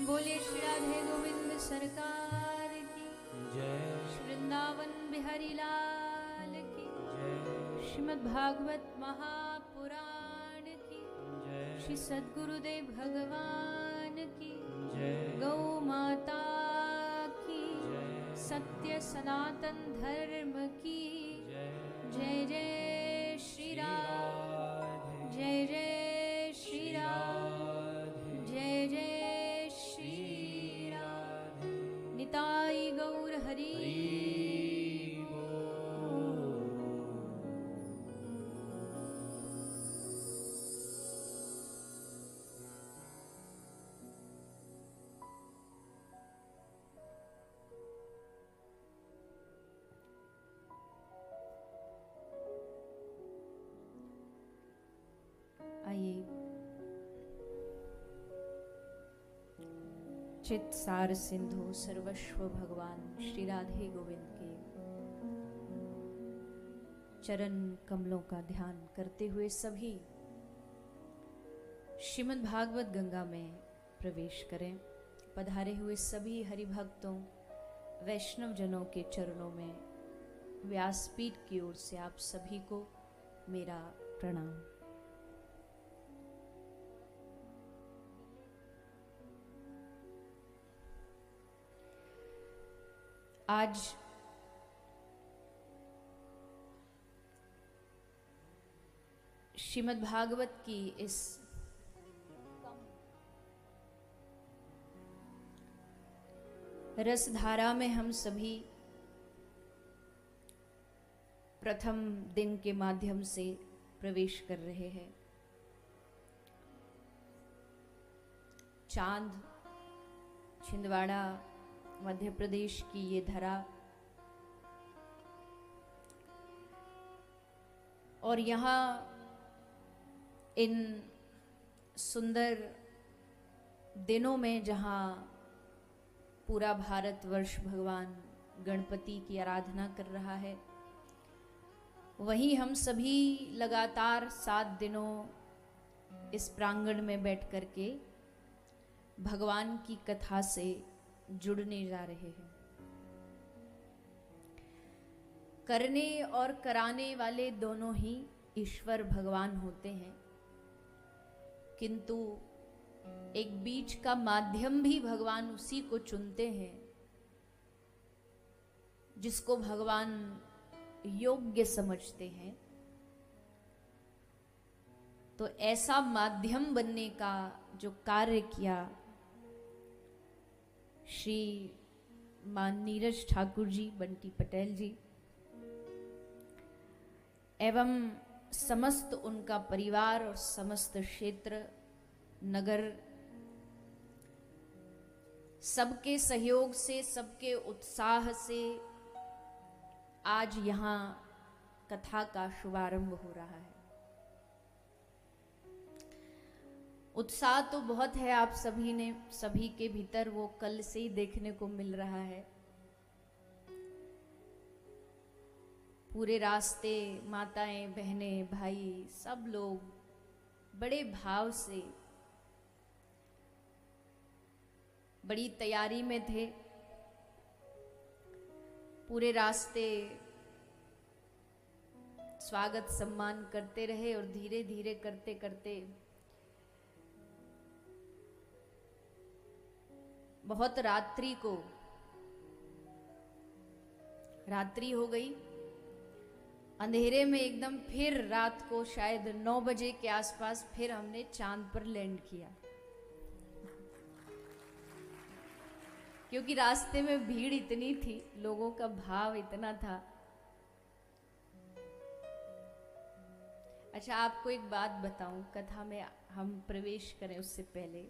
बोलिए श्री राधे गोविंद सरकार की जय। श्री वृंदावन बिहारी लाल की जय। श्रीमद् भागवत महापुराण की जय। श्री सद्गुरुदेव भगवान की जय। गौ माता की जय। सत्य सनातन धर्म की जय। जय जय श्री राम, जय जय श्री राम, जय जय श्री राम। निताई गौर हरि आइए चित सार सिंधु सर्वस्व भगवान श्री राधे गोविंद के चरण कमलों का ध्यान करते हुए सभी श्रीमद् भागवत गंगा में प्रवेश करें। पधारे हुए सभी हरि भक्तों वैष्णव जनों के चरणों में व्यासपीठ की ओर से आप सभी को मेरा प्रणाम। आज श्रीमद् भागवत की इस रसधारा में हम सभी प्रथम दिन के माध्यम से प्रवेश कर रहे हैं। चांद छिंदवाड़ा मध्य प्रदेश की ये धरा और यहाँ इन सुंदर दिनों में जहाँ पूरा भारतवर्ष भगवान गणपति की आराधना कर रहा है, वहीं हम सभी लगातार 7 दिनों इस प्रांगण में बैठ कर के भगवान की कथा से जुड़ने जा रहे हैं। करने और कराने वाले दोनों ही ईश्वर भगवान होते हैं, किंतु एक बीच का माध्यम भी भगवान उसी को चुनते हैं जिसको भगवान योग्य समझते हैं। तो ऐसा माध्यम बनने का जो कार्य किया श्री मान नीरज ठाकुर जी, बंटी पटेल जी एवं समस्त उनका परिवार और समस्त क्षेत्र नगर, सबके सहयोग से, सबके उत्साह से आज यहाँ कथा का शुभारंभ हो रहा है। उत्साह तो बहुत है आप सभी के भीतर, वो कल से ही देखने को मिल रहा है। पूरे रास्ते माताएं, बहनें, भाई सब लोग बड़े भाव से बड़ी तैयारी में थे। पूरे रास्ते स्वागत सम्मान करते रहे और धीरे धीरे करते करते बहुत रात्रि हो गई। अंधेरे में एकदम फिर रात को शायद 9 बजे के आसपास फिर हमने चांद पर लैंड किया, क्योंकि रास्ते में भीड़ इतनी थी, लोगों का भाव इतना था। अच्छा, आपको एक बात बताऊं, कथा में हम प्रवेश करें उससे पहले,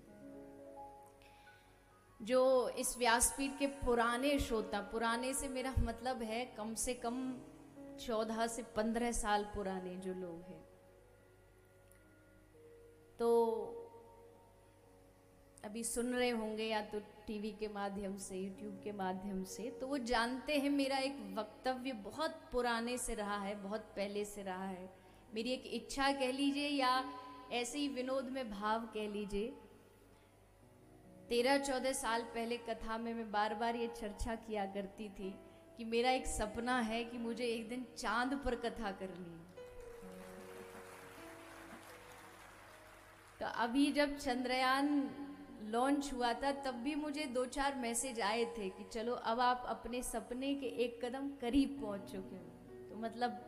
जो इस व्यासपीठ के पुराने श्रोता, पुराने से मेरा मतलब है कम से कम 14 से 15 साल पुराने जो लोग हैं, तो अभी सुन रहे होंगे या तो टीवी के माध्यम से, यूट्यूब के माध्यम से, तो वो जानते हैं मेरा एक वक्तव्य बहुत पुराने से रहा है, बहुत पहले से रहा है। मेरी एक इच्छा कह लीजिए या ऐसे ही विनोद में भाव कह लीजिए 13-14 साल पहले कथा में मैं बार बार ये चर्चा किया करती थी कि मेरा एक सपना है कि मुझे एक दिन चांद पर कथा करनी है। तो अभी जब चंद्रयान लॉन्च हुआ था तब भी मुझे 2-4 मैसेज आए थे कि चलो अब आप अपने सपने के एक कदम करीब पहुंच चुके हो। तो मतलब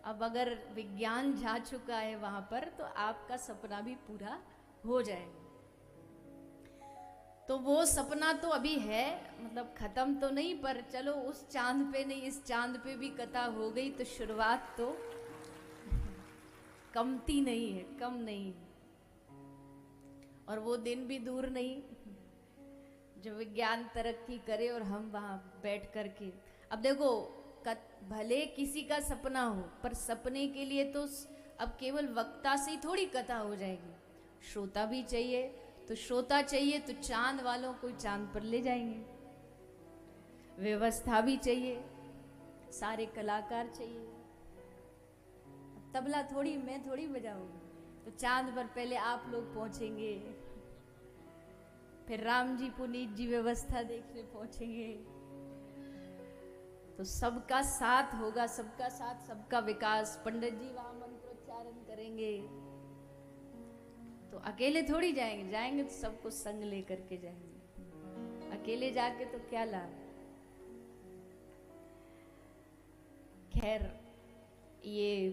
अब अगर विज्ञान जा चुका है वहां पर तो आपका सपना भी पूरा हो जाएगा। तो वो सपना तो अभी है, मतलब खत्म तो नहीं, पर चलो उस चांद पे नहीं, इस चांद पे भी कथा हो गई तो शुरुआत तो कमती नहीं है, कम नहीं है। और वो दिन भी दूर नहीं जो विज्ञान तरक्की करे और हम वहां बैठ करके, अब देखो भले किसी का सपना हो पर सपने के लिए तो अब केवल वक्ता से ही थोड़ी कथा हो जाएगी, श्रोता भी चाहिए। तो श्रोता चाहिए तो चांद वालों को चांद पर ले जाएंगे, व्यवस्था भी चाहिए, सारे कलाकार चाहिए। तबला थोड़ी मैं थोड़ी बजाऊंगी, तो चांद पर पहले आप लोग पहुंचेंगे, फिर राम जी पुनीत जी व्यवस्था देखने पहुंचेंगे। तो सबका साथ होगा, सबका साथ सबका विकास। पंडित जी वहां मंत्रोच्चारण करेंगे, तो अकेले थोड़ी जाएंगे, जाएंगे तो सबको संग लेकर के जाएंगे, अकेले जाके तो क्या लाभ। खैर ये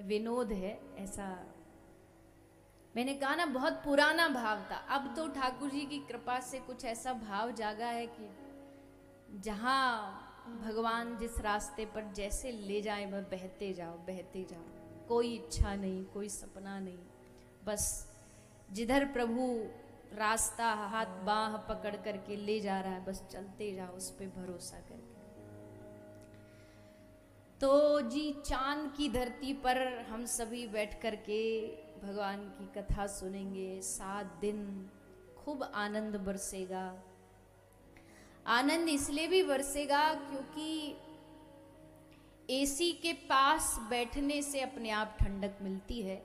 विनोद है, ऐसा मैंने कहा ना, बहुत पुराना भाव था। अब तो ठाकुर जी की कृपा से कुछ ऐसा भाव जागा है कि जहां भगवान जिस रास्ते पर जैसे ले जाए वह बहते जाओ, बहते जाओ। कोई इच्छा नहीं, कोई सपना नहीं, बस जिधर प्रभु रास्ता हाथ बाह पकड़ करके ले जा रहा है बस चलते जाओ, उस पे भरोसा करके। तो जी चांद की धरती पर हम सभी बैठ करके भगवान की कथा सुनेंगे। 7 दिन खूब आनंद बरसेगा। आनंद इसलिए भी बरसेगा क्योंकि एसी के पास बैठने से अपने आप ठंडक मिलती है।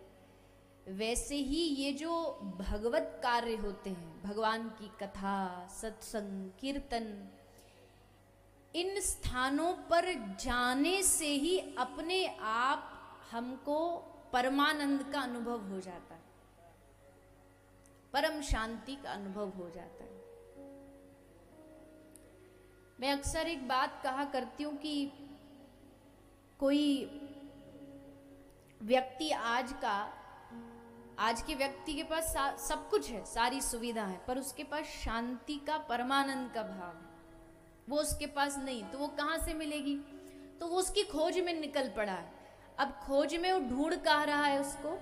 वैसे ही ये जो भगवत कार्य होते हैं, भगवान की कथा, सत्संग, कीर्तन, इन स्थानों पर जाने से ही अपने आप हमको परमानंद का अनुभव हो जाता है, परम शांति का अनुभव हो जाता है। मैं अक्सर एक बात कहा करती हूं कि कोई व्यक्ति आज के व्यक्ति के पास सब कुछ है, सारी सुविधा है, पर उसके पास शांति का, परमानंद का भाव है, वो उसके पास नहीं, तो वो कहां से मिलेगी? तो वो उसकी खोज में निकल पड़ा है। अब खोज में वो ढूंढ कहाँ रहा है, उसको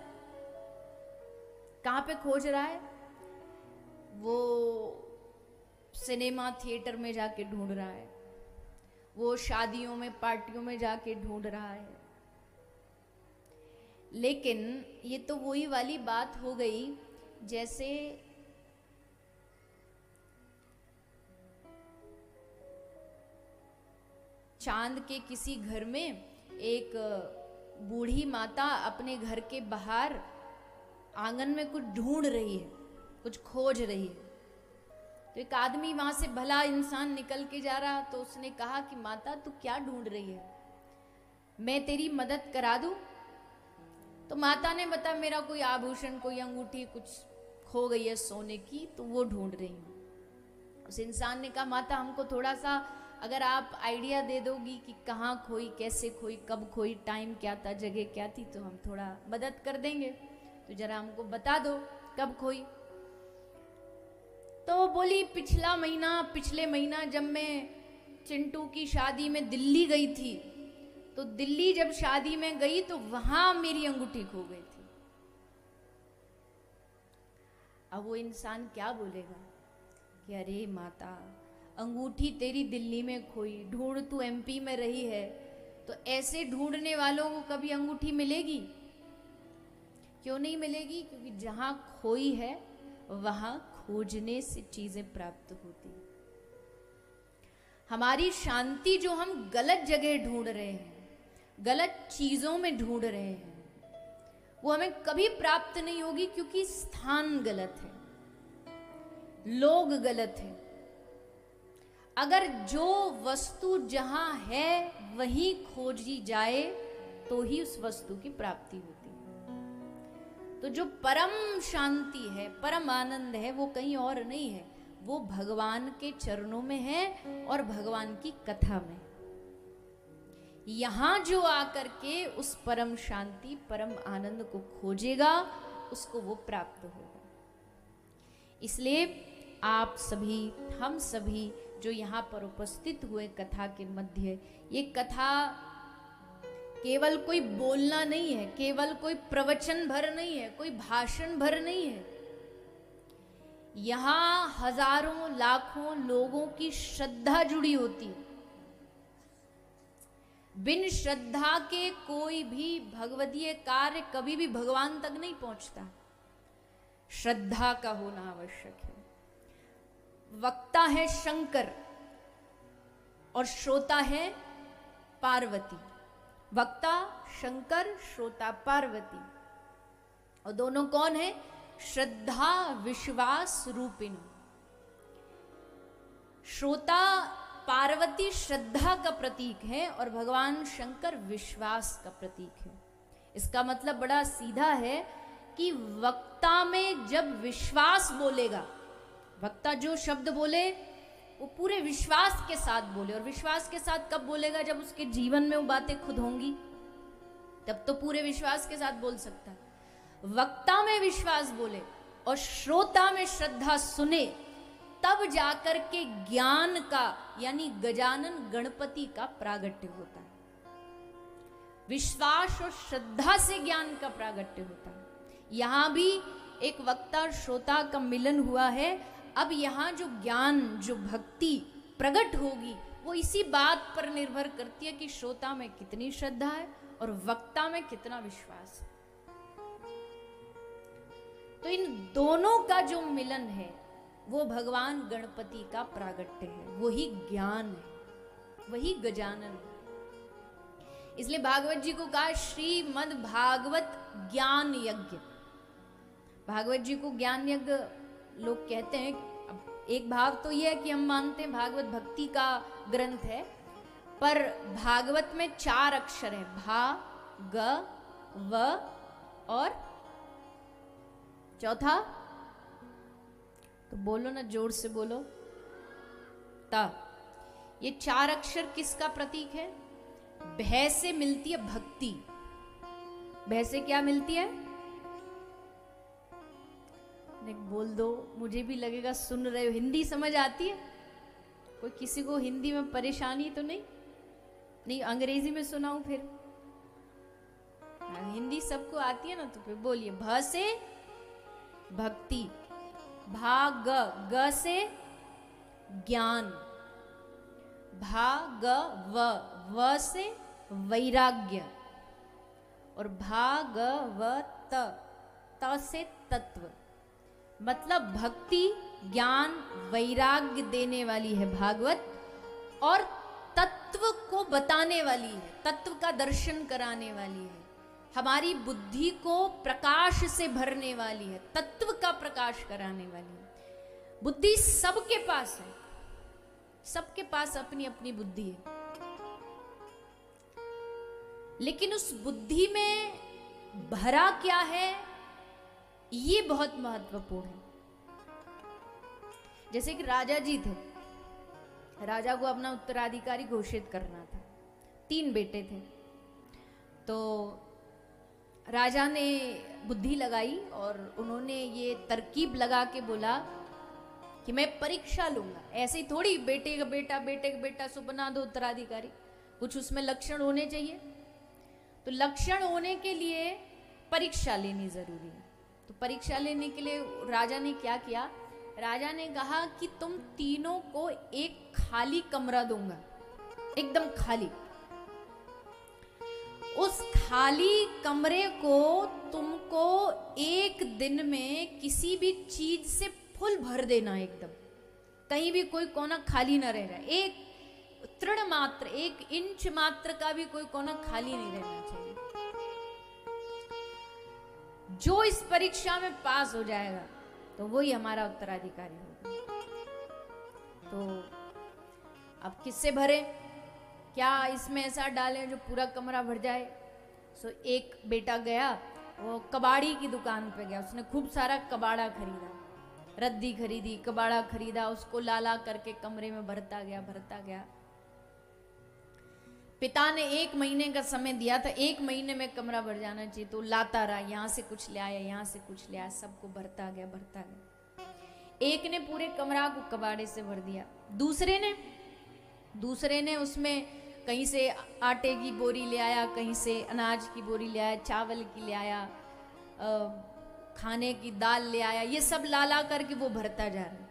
कहां पे खोज रहा है? वो सिनेमा थिएटर में जाके ढूंढ रहा है, वो शादियों में, पार्टियों में जाके ढूंढ रहा है। लेकिन ये तो वही वाली बात हो गई जैसे चांद के किसी घर में एक बूढ़ी माता अपने घर के बाहर आंगन में कुछ ढूंढ रही है, कुछ खोज रही है। तो एक आदमी वहां से, भला इंसान, निकल के जा रहा, तो उसने कहा कि माता तू क्या ढूंढ रही है, मैं तेरी मदद करा दूं? तो माता ने बताया मेरा कोई आभूषण, कोई अंगूठी कुछ खो गई है सोने की, तो वो ढूंढ रही हूं। उस इंसान ने कहा माता हमको थोड़ा सा अगर आप आइडिया दे दोगी कि कहाँ खोई, कैसे खोई, कब खोई, टाइम क्या था, जगह क्या थी, तो हम थोड़ा मदद कर देंगे, तो जरा हमको बता दो कब खोई। तो बोली पिछले महीना जब मैं चिंटू की शादी में दिल्ली गई थी, तो दिल्ली जब शादी में गई तो वहां मेरी अंगूठी खो गई थी। अब वो इंसान क्या बोलेगा कि अरे माता, अंगूठी तेरी दिल्ली में खोई, ढूंढ तू एमपी में रही है, तो ऐसे ढूंढने वालों को कभी अंगूठी मिलेगी? क्यों नहीं मिलेगी? क्योंकि जहां खोई है वहां खोजने से चीजें प्राप्त होती। हमारी शांति जो हम गलत जगह ढूंढ रहे हैं, गलत चीजों में ढूंढ रहे हैं, वो हमें कभी प्राप्त नहीं होगी, क्योंकि स्थान गलत है। लोग गलत हैं। अगर जो वस्तु जहां है वहीं खोजी जाए तो ही उस वस्तु की प्राप्ति होती है। तो जो परम शांति है, परम आनंद है, वो कहीं और नहीं है, वो भगवान के चरणों में है और भगवान की कथा में। यहां जो आकर के उस परम शांति, परम आनंद को खोजेगा, उसको वो प्राप्त होगा। इसलिए आप सभी, हम सभी जो यहाँ पर उपस्थित हुए कथा के मध्य, ये कथा केवल कोई बोलना नहीं है, केवल कोई प्रवचन भर नहीं है, कोई भाषण भर नहीं है। यहां हजारों लाखों लोगों की श्रद्धा जुड़ी होती है। बिन श्रद्धा के कोई भी भगवदीय कार्य कभी भी भगवान तक नहीं पहुंचता। श्रद्धा का होना आवश्यक है। वक्ता है शंकर और श्रोता है पार्वती। वक्ता शंकर, श्रोता पार्वती। और दोनों कौन है? श्रद्धा विश्वास रूपिणी। श्रोता पार्वती श्रद्धा का प्रतीक है और भगवान शंकर विश्वास का प्रतीक है। इसका मतलब बड़ा सीधा है कि वक्ता में जब विश्वास बोलेगा, वक्ता जो शब्द बोले वो पूरे विश्वास के साथ बोले। और विश्वास के साथ कब बोलेगा? जब उसके जीवन में वो बातें खुद होंगी, तब तो पूरे विश्वास के साथ बोल सकता है। वक्ता में विश्वास बोले और श्रोता में श्रद्धा सुने, तब जाकर के ज्ञान का यानी गजानन गणपति का प्रागट्य होता है। विश्वास और श्रद्धा से ज्ञान का प्रागट्य होता है। यहां भी एक वक्ता और श्रोता का मिलन हुआ है। अब यहां जो ज्ञान, जो भक्ति प्रकट होगी, वो इसी बात पर निर्भर करती है कि श्रोता में कितनी श्रद्धा है और वक्ता में कितना विश्वास है। तो इन दोनों का जो मिलन है वो भगवान गणपति का प्रागट्य है, वही ज्ञान है, वही गजानन है। इसलिए भागवत जी को कहा श्रीमद् भागवत ज्ञान यज्ञ। भागवत जी को ज्ञान यज्ञ लोग कहते हैं। अब एक भाव तो यह है कि हम मानते हैं भागवत भक्ति का ग्रंथ है, पर भागवत में 4 अक्षर है, भा, ग, व और चौथा, तो बोलो ना, जोर से बोलो, ता। ये 4 अक्षर किसका प्रतीक है? भय से मिलती है भक्ति। भय से क्या मिलती है? बोल दो, मुझे भी लगेगा सुन रहे हो। हिंदी समझ आती है? कोई किसी को हिंदी में परेशानी तो नहीं? नहीं, अंग्रेजी में सुनाऊं फिर? हिंदी सबको आती है ना, तो फिर बोलिए। भ से भक्ति, भा ग, ग से ज्ञान, भा ग व, व से वैराग्य और भा ग व त, त से तत्व। मतलब भक्ति, ज्ञान, वैराग्य देने वाली है भागवत और तत्व को बताने वाली है, तत्व का दर्शन कराने वाली है, हमारी बुद्धि को प्रकाश से भरने वाली है, तत्व का प्रकाश कराने वाली है। बुद्धि सबके पास है, सबके पास अपनी अपनी बुद्धि है, लेकिन उस बुद्धि में भरा क्या है ये बहुत महत्वपूर्ण है। जैसे कि राजा जी थे, राजा को अपना उत्तराधिकारी घोषित करना था। 3 बेटे थे। तो राजा ने बुद्धि लगाई और उन्होंने ये तरकीब लगा के बोला कि मैं परीक्षा लूंगा। ऐसे ही थोड़ी बेटे का बेटा सो बना दो उत्तराधिकारी, कुछ उसमें लक्षण होने चाहिए। तो लक्षण होने के लिए परीक्षा लेनी जरूरी है। तो परीक्षा लेने के लिए राजा ने क्या किया? राजा ने कहा कि तुम तीनों को एक खाली कमरा दूंगा, एकदम खाली। उस खाली कमरे को तुमको एक दिन में किसी भी चीज से फुल भर देना, एकदम कहीं भी कोई कोना खाली ना रह जाए। एक तृण मात्र, 1 इंच मात्र का भी कोई कोना खाली नहीं रहना चाहिए। जो इस परीक्षा में पास हो जाएगा तो वही हमारा उत्तराधिकारी होगा। तो अब किससे भरे, क्या इसमें ऐसा डालें जो पूरा कमरा भर जाए। सो एक बेटा गया, वो कबाड़ी की दुकान पे गया, उसने खूब सारा कबाड़ा खरीदा, रद्दी खरीदी, कबाड़ा खरीदा, उसको ला करके कमरे में भरता गया। पिता ने 1 महीने का समय दिया था, 1 महीने में कमरा भर जाना चाहिए, तो लाता रहा, यहाँ से कुछ ले आया, यहाँ से कुछ ले आया, सबको भरता गया। एक ने पूरे कमरा को कबाड़े से भर दिया, दूसरे ने उसमें कहीं से आटे की बोरी ले आया, कहीं से अनाज की बोरी ले आया, चावल की ले आया, खाने की दाल ले आया, ये सब ला करके वो भरता जा रहा।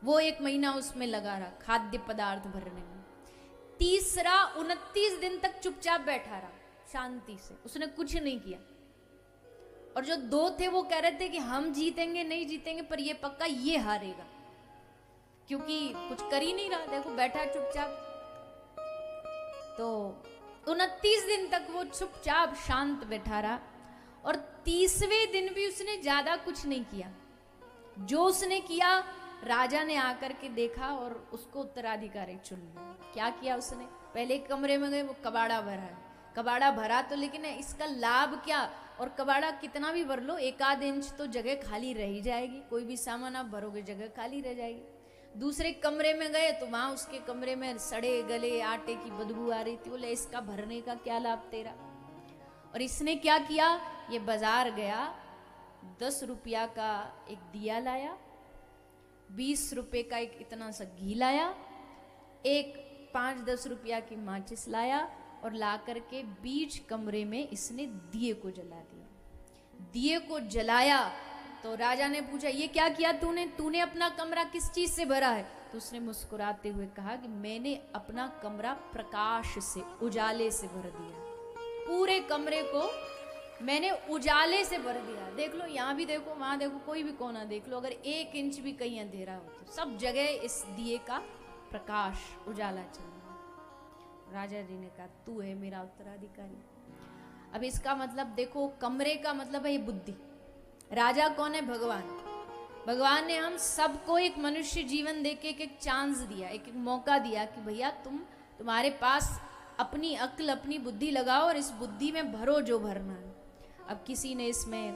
वो 1 महीना उसमें लगा रहा खाद्य पदार्थ भरने में। तीसरा 29 दिन तक चुपचाप बैठा रहा शांति से, उसने कुछ नहीं किया। और जो 2 थे वो कह रहे थे कि हम जीतेंगे नहीं जीतेंगे, पर ये पक्का ये हारेगा, क्योंकि कुछ कर ही नहीं रहा, देखो बैठा चुपचाप। तो 29 दिन तक वो चुपचाप शांत बैठा रहा, और 30वें दिन भी उसने ज्यादा कुछ नहीं किया। जो उसने किया, राजा ने आकर के देखा और उसको उत्तराधिकारी चुन लिया। क्या किया उसने, पहले कमरे में गए, वो कबाड़ा भरा है, कबाड़ा भरा तो, लेकिन इसका लाभ क्या, और कबाड़ा कितना भी भर लो, 1 आध इंच तो जगह खाली रह ही जाएगी, कोई भी सामान आप भरोगे जगह खाली रह जाएगी। दूसरे कमरे में गए तो वहां उसके कमरे में सड़े गले आटे की बदबू आ रही थी। बोले इसका भरने का क्या लाभ तेरा। और इसने क्या किया, ये बाजार गया, 10 रुपया का एक दिया लाया, 20 रुपए का एक इतना सा घी लाया, एक 5-10 रुपया की माचिस लाया, और ला करके बीच कमरे में इसने दिए को जला दिया। दिए को जलाया तो राजा ने पूछा, ये क्या किया तूने अपना कमरा किस चीज से भरा है। तो उसने मुस्कुराते हुए कहा कि मैंने अपना कमरा प्रकाश से, उजाले से भर दिया, पूरे कमरे को मैंने उजाले से भर दिया। देख लो, यहाँ भी देखो, वहां देखो, कोई भी कोना देख लो, अगर 1 इंच भी कहीं अंधेरा हो तो सब जगह इस दिए का प्रकाश उजाला चल रहा। राजा जी ने कहा, तू है मेरा उत्तराधिकारी। अब इसका मतलब देखो, कमरे का मतलब है ये बुद्धि। राजा कौन है, भगवान। भगवान ने हम सबको एक मनुष्य जीवन देके एक चांस दिया, एक मौका दिया कि भैया तुम्हारे पास अपनी अक्ल, अपनी बुद्धि लगाओ और इस बुद्धि में भरो जो भरना है। अब किसी ने इसमें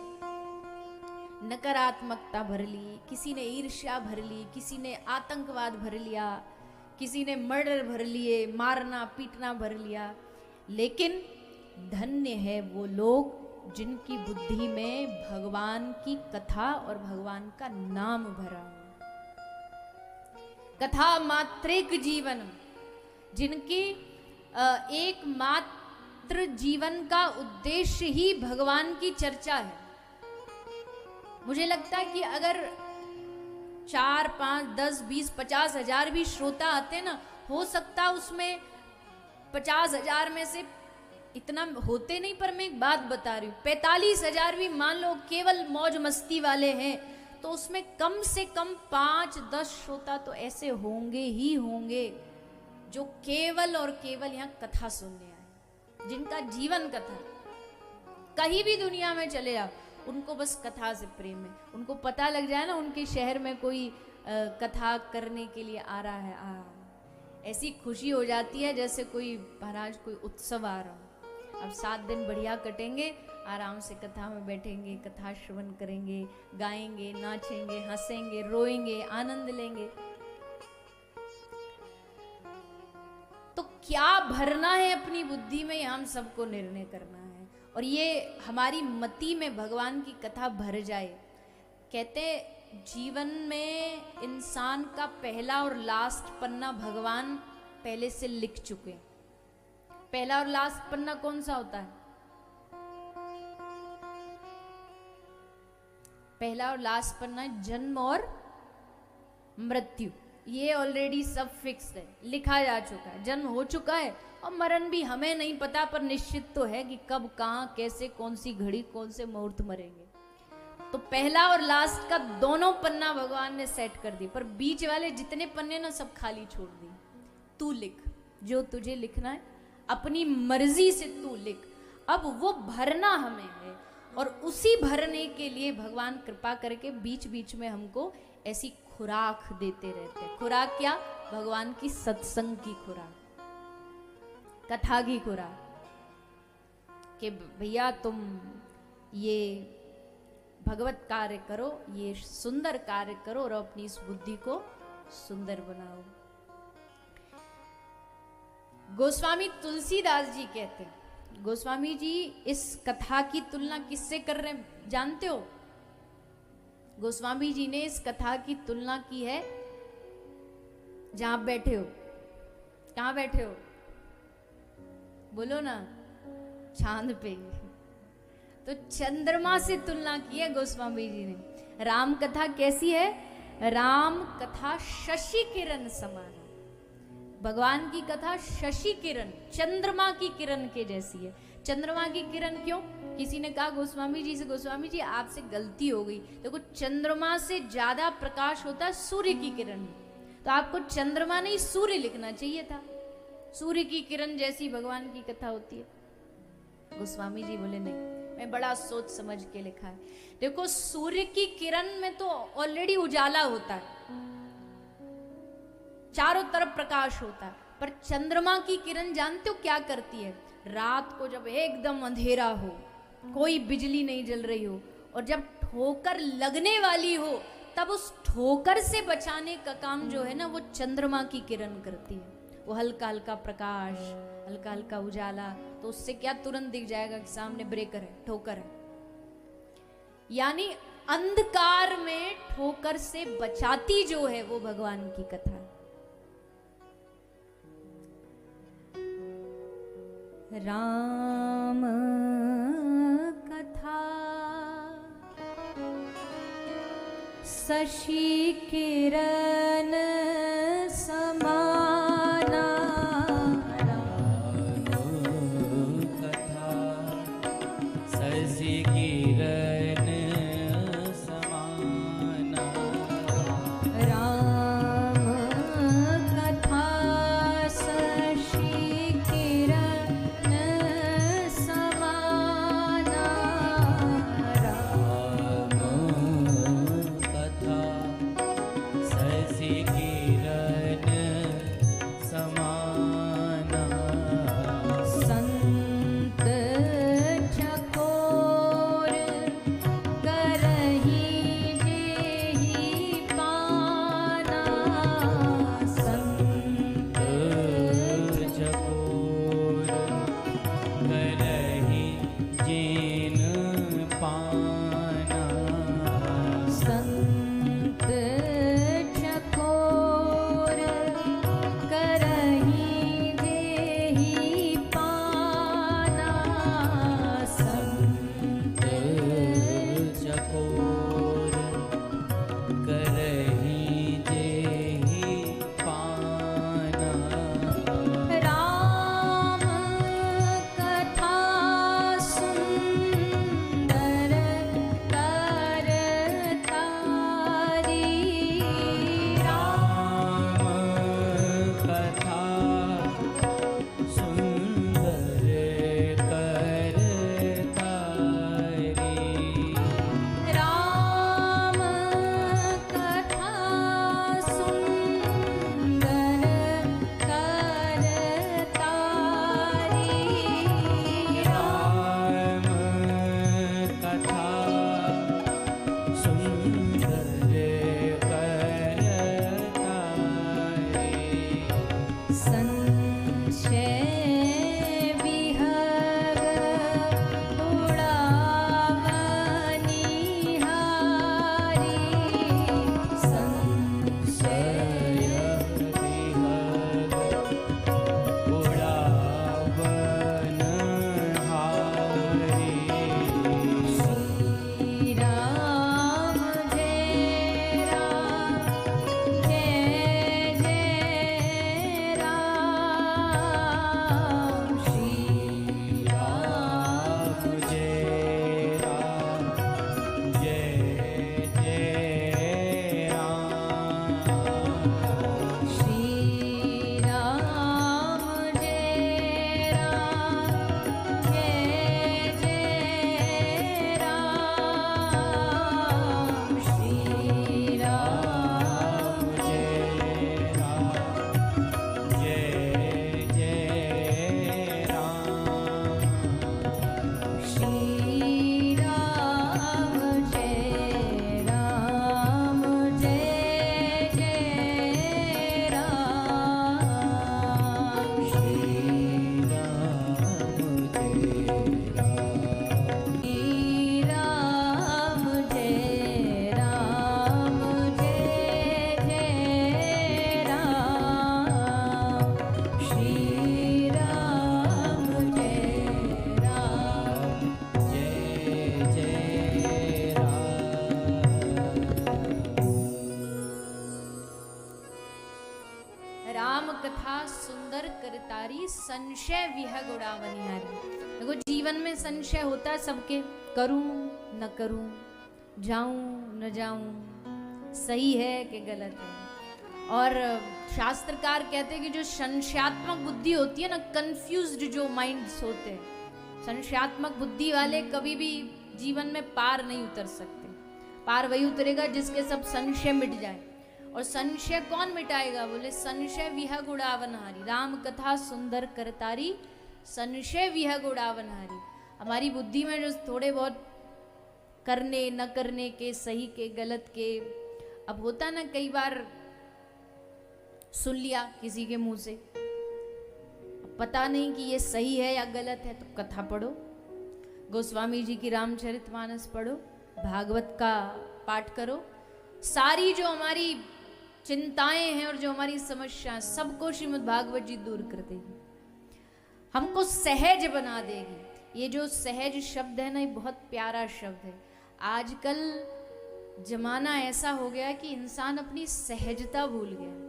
नकारात्मकता भर ली, किसी ने ईर्ष्या भर ली, किसी ने आतंकवाद भर लिया, किसी ने मर्डर भर लिए, मारना पीटना भर लिया। लेकिन धन्य है वो लोग जिनकी बुद्धि में भगवान की कथा और भगवान का नाम भरा हो। कथा मात्रेक जीवन, जिनकी एकमात्र जीवन का उद्देश्य ही भगवान की चर्चा है। मुझे लगता है कि अगर 4, 5, 10, 20, 50 हजार भी श्रोता आते ना, हो सकता उसमें 50 हजार में से इतना होते नहीं, पर मैं एक बात बता रही हूँ, 45 हजार भी मान लो केवल मौज मस्ती वाले हैं, तो उसमें कम से कम 5-10 श्रोता तो ऐसे होंगे ही होंगे जो केवल और केवल यहाँ कथा सुनने आए, जिनका जीवन कथा। कहीं भी दुनिया में चले जाओ, उनको बस कथा से प्रेम है। उनको पता लग जाए ना उनके शहर में कोई कथा करने के लिए आ रहा है, ऐसी खुशी हो जाती है जैसे कोई महाराज कोई उत्सव आ रहा हो। अब 7 दिन बढ़िया कटेंगे, आराम से कथा में बैठेंगे, कथा श्रवण करेंगे, गाएंगे, नाचेंगे, हंसेंगे, रोएंगे, आनंद लेंगे। तो क्या भरना है अपनी बुद्धि में, हम सबको निर्णय करना है। और ये हमारी मति में भगवान की कथा भर जाए। कहते जीवन में इंसान का पहला और लास्ट पन्ना भगवान पहले से लिख चुके। पहला और लास्ट पन्ना कौन सा होता है? पहला और लास्ट पन्ना जन्म और मृत्यु, ये ऑलरेडी सब फिक्स्ड है, लिखा जा चुका है, जन्म हो चुका है। और मरण भी हमें नहीं पता, पर निश्चित तो है कि कब, कहाँ, कैसे, कौन सी घड़ी, कौन से मुहूर्त मरेंगे। तो पहला और लास्ट का दोनों पन्ना भगवान ने सेट कर दिए, पर बीच वाले जितने पन्ने ना सब खाली छोड़ दिए। तू लिख जो तुझे लिखना है, अपनी मर्जी से तू लिख। अब वो भरना हमें है। और उसी भरने के लिए भगवान कृपा करके बीच बीच में हमको ऐसी खुराक देते रहते हैं। खुराक क्या? भगवान की सत्संग की खुराक, कथा की खुराक, कि भैया तुम ये भगवत कार्य करो, ये सुंदर कार्य करो और अपनी इस बुद्धि को सुंदर बनाओ। गोस्वामी तुलसीदास जी कहते हैं, गोस्वामी जी इस कथा की तुलना किससे कर रहे हैं जानते हो? गोस्वामी जी ने इस कथा की तुलना की है, जहां आप बैठे हो। कहां बैठे हो? बोलो ना। चांद पे। तो चंद्रमा से तुलना की है गोस्वामी जी ने। राम कथा कैसी है? राम कथा शशि किरण समान। भगवान की कथा शशि किरण, चंद्रमा की किरण के जैसी है। चंद्रमा की किरण क्यों? किसी ने कहा गोस्वामी जी से, गोस्वामी जी आपसे गलती हो गई, देखो चंद्रमा से ज्यादा प्रकाश होता है सूर्य की किरण में, तो आपको चंद्रमा नहीं सूर्य लिखना चाहिए था। सूर्य की किरण जैसी भगवान की कथा होती है। गोस्वामी जी बोले नहीं, मैं बड़ा सोच समझ के लिखा है। देखो सूर्य की किरण में तो ऑलरेडी उजाला होता है, चारों तरफ प्रकाश होता है, पर चंद्रमा की किरण जानते हो क्या करती है? रात को जब एकदम अंधेरा हो, कोई बिजली नहीं जल रही हो, और जब ठोकर लगने वाली हो, तब उस ठोकर से बचाने का काम जो है ना, वो चंद्रमा की किरण करती है। वो हल्का हल्का प्रकाश, हल्का हल्का उजाला, तो उससे क्या तुरंत दिख जाएगा कि सामने ब्रेकर है, ठोकर है। यानी अंधकार में ठोकर से बचाती जो है वो भगवान की कथा है। राम कथा शशि किरण समाना, राम कथा शशि किरण समाना। राम कथा शशि किरण समाना। राम कथा कथा सुंदर करतारी, संशय विहग उड़ावनिहारी। देखो जीवन में संशय होता है सबके, करूं न करूं, जाऊं न जाऊं, सही है कि गलत है। और शास्त्रकार कहते हैं कि जो संशयात्मक बुद्धि होती है ना, कंफ्यूज्ड जो माइंड्स होते हैं, संशयात्मक बुद्धि वाले कभी भी जीवन में पार नहीं उतर सकते। पार वही उतरेगा जिसके सब संशय मिट जाए। और संशय कौन मिटाएगा? बोले संशय विहग उड़ावनहारी, राम कथा सुंदर करतारी, संशय विहग उड़ावनहारी। हमारी बुद्धि में जो थोड़े बहुत करने न करने के, सही के गलत के, अब होता ना कई बार सुन लिया किसी के मुंह से, पता नहीं कि ये सही है या गलत है, तो कथा पढ़ो, गोस्वामी जी की रामचरितमानस पढ़ो, भागवत का पाठ करो। सारी जो हमारी चिंताएं हैं और जो हमारी समस्याएं, सबको श्रीमद् भागवत जी दूर कर देगी, हमको सहज बना देगी। ये जो सहज शब्द है ना, ये बहुत प्यारा शब्द है। आजकल जमाना ऐसा हो गया कि इंसान अपनी सहजता भूल गया,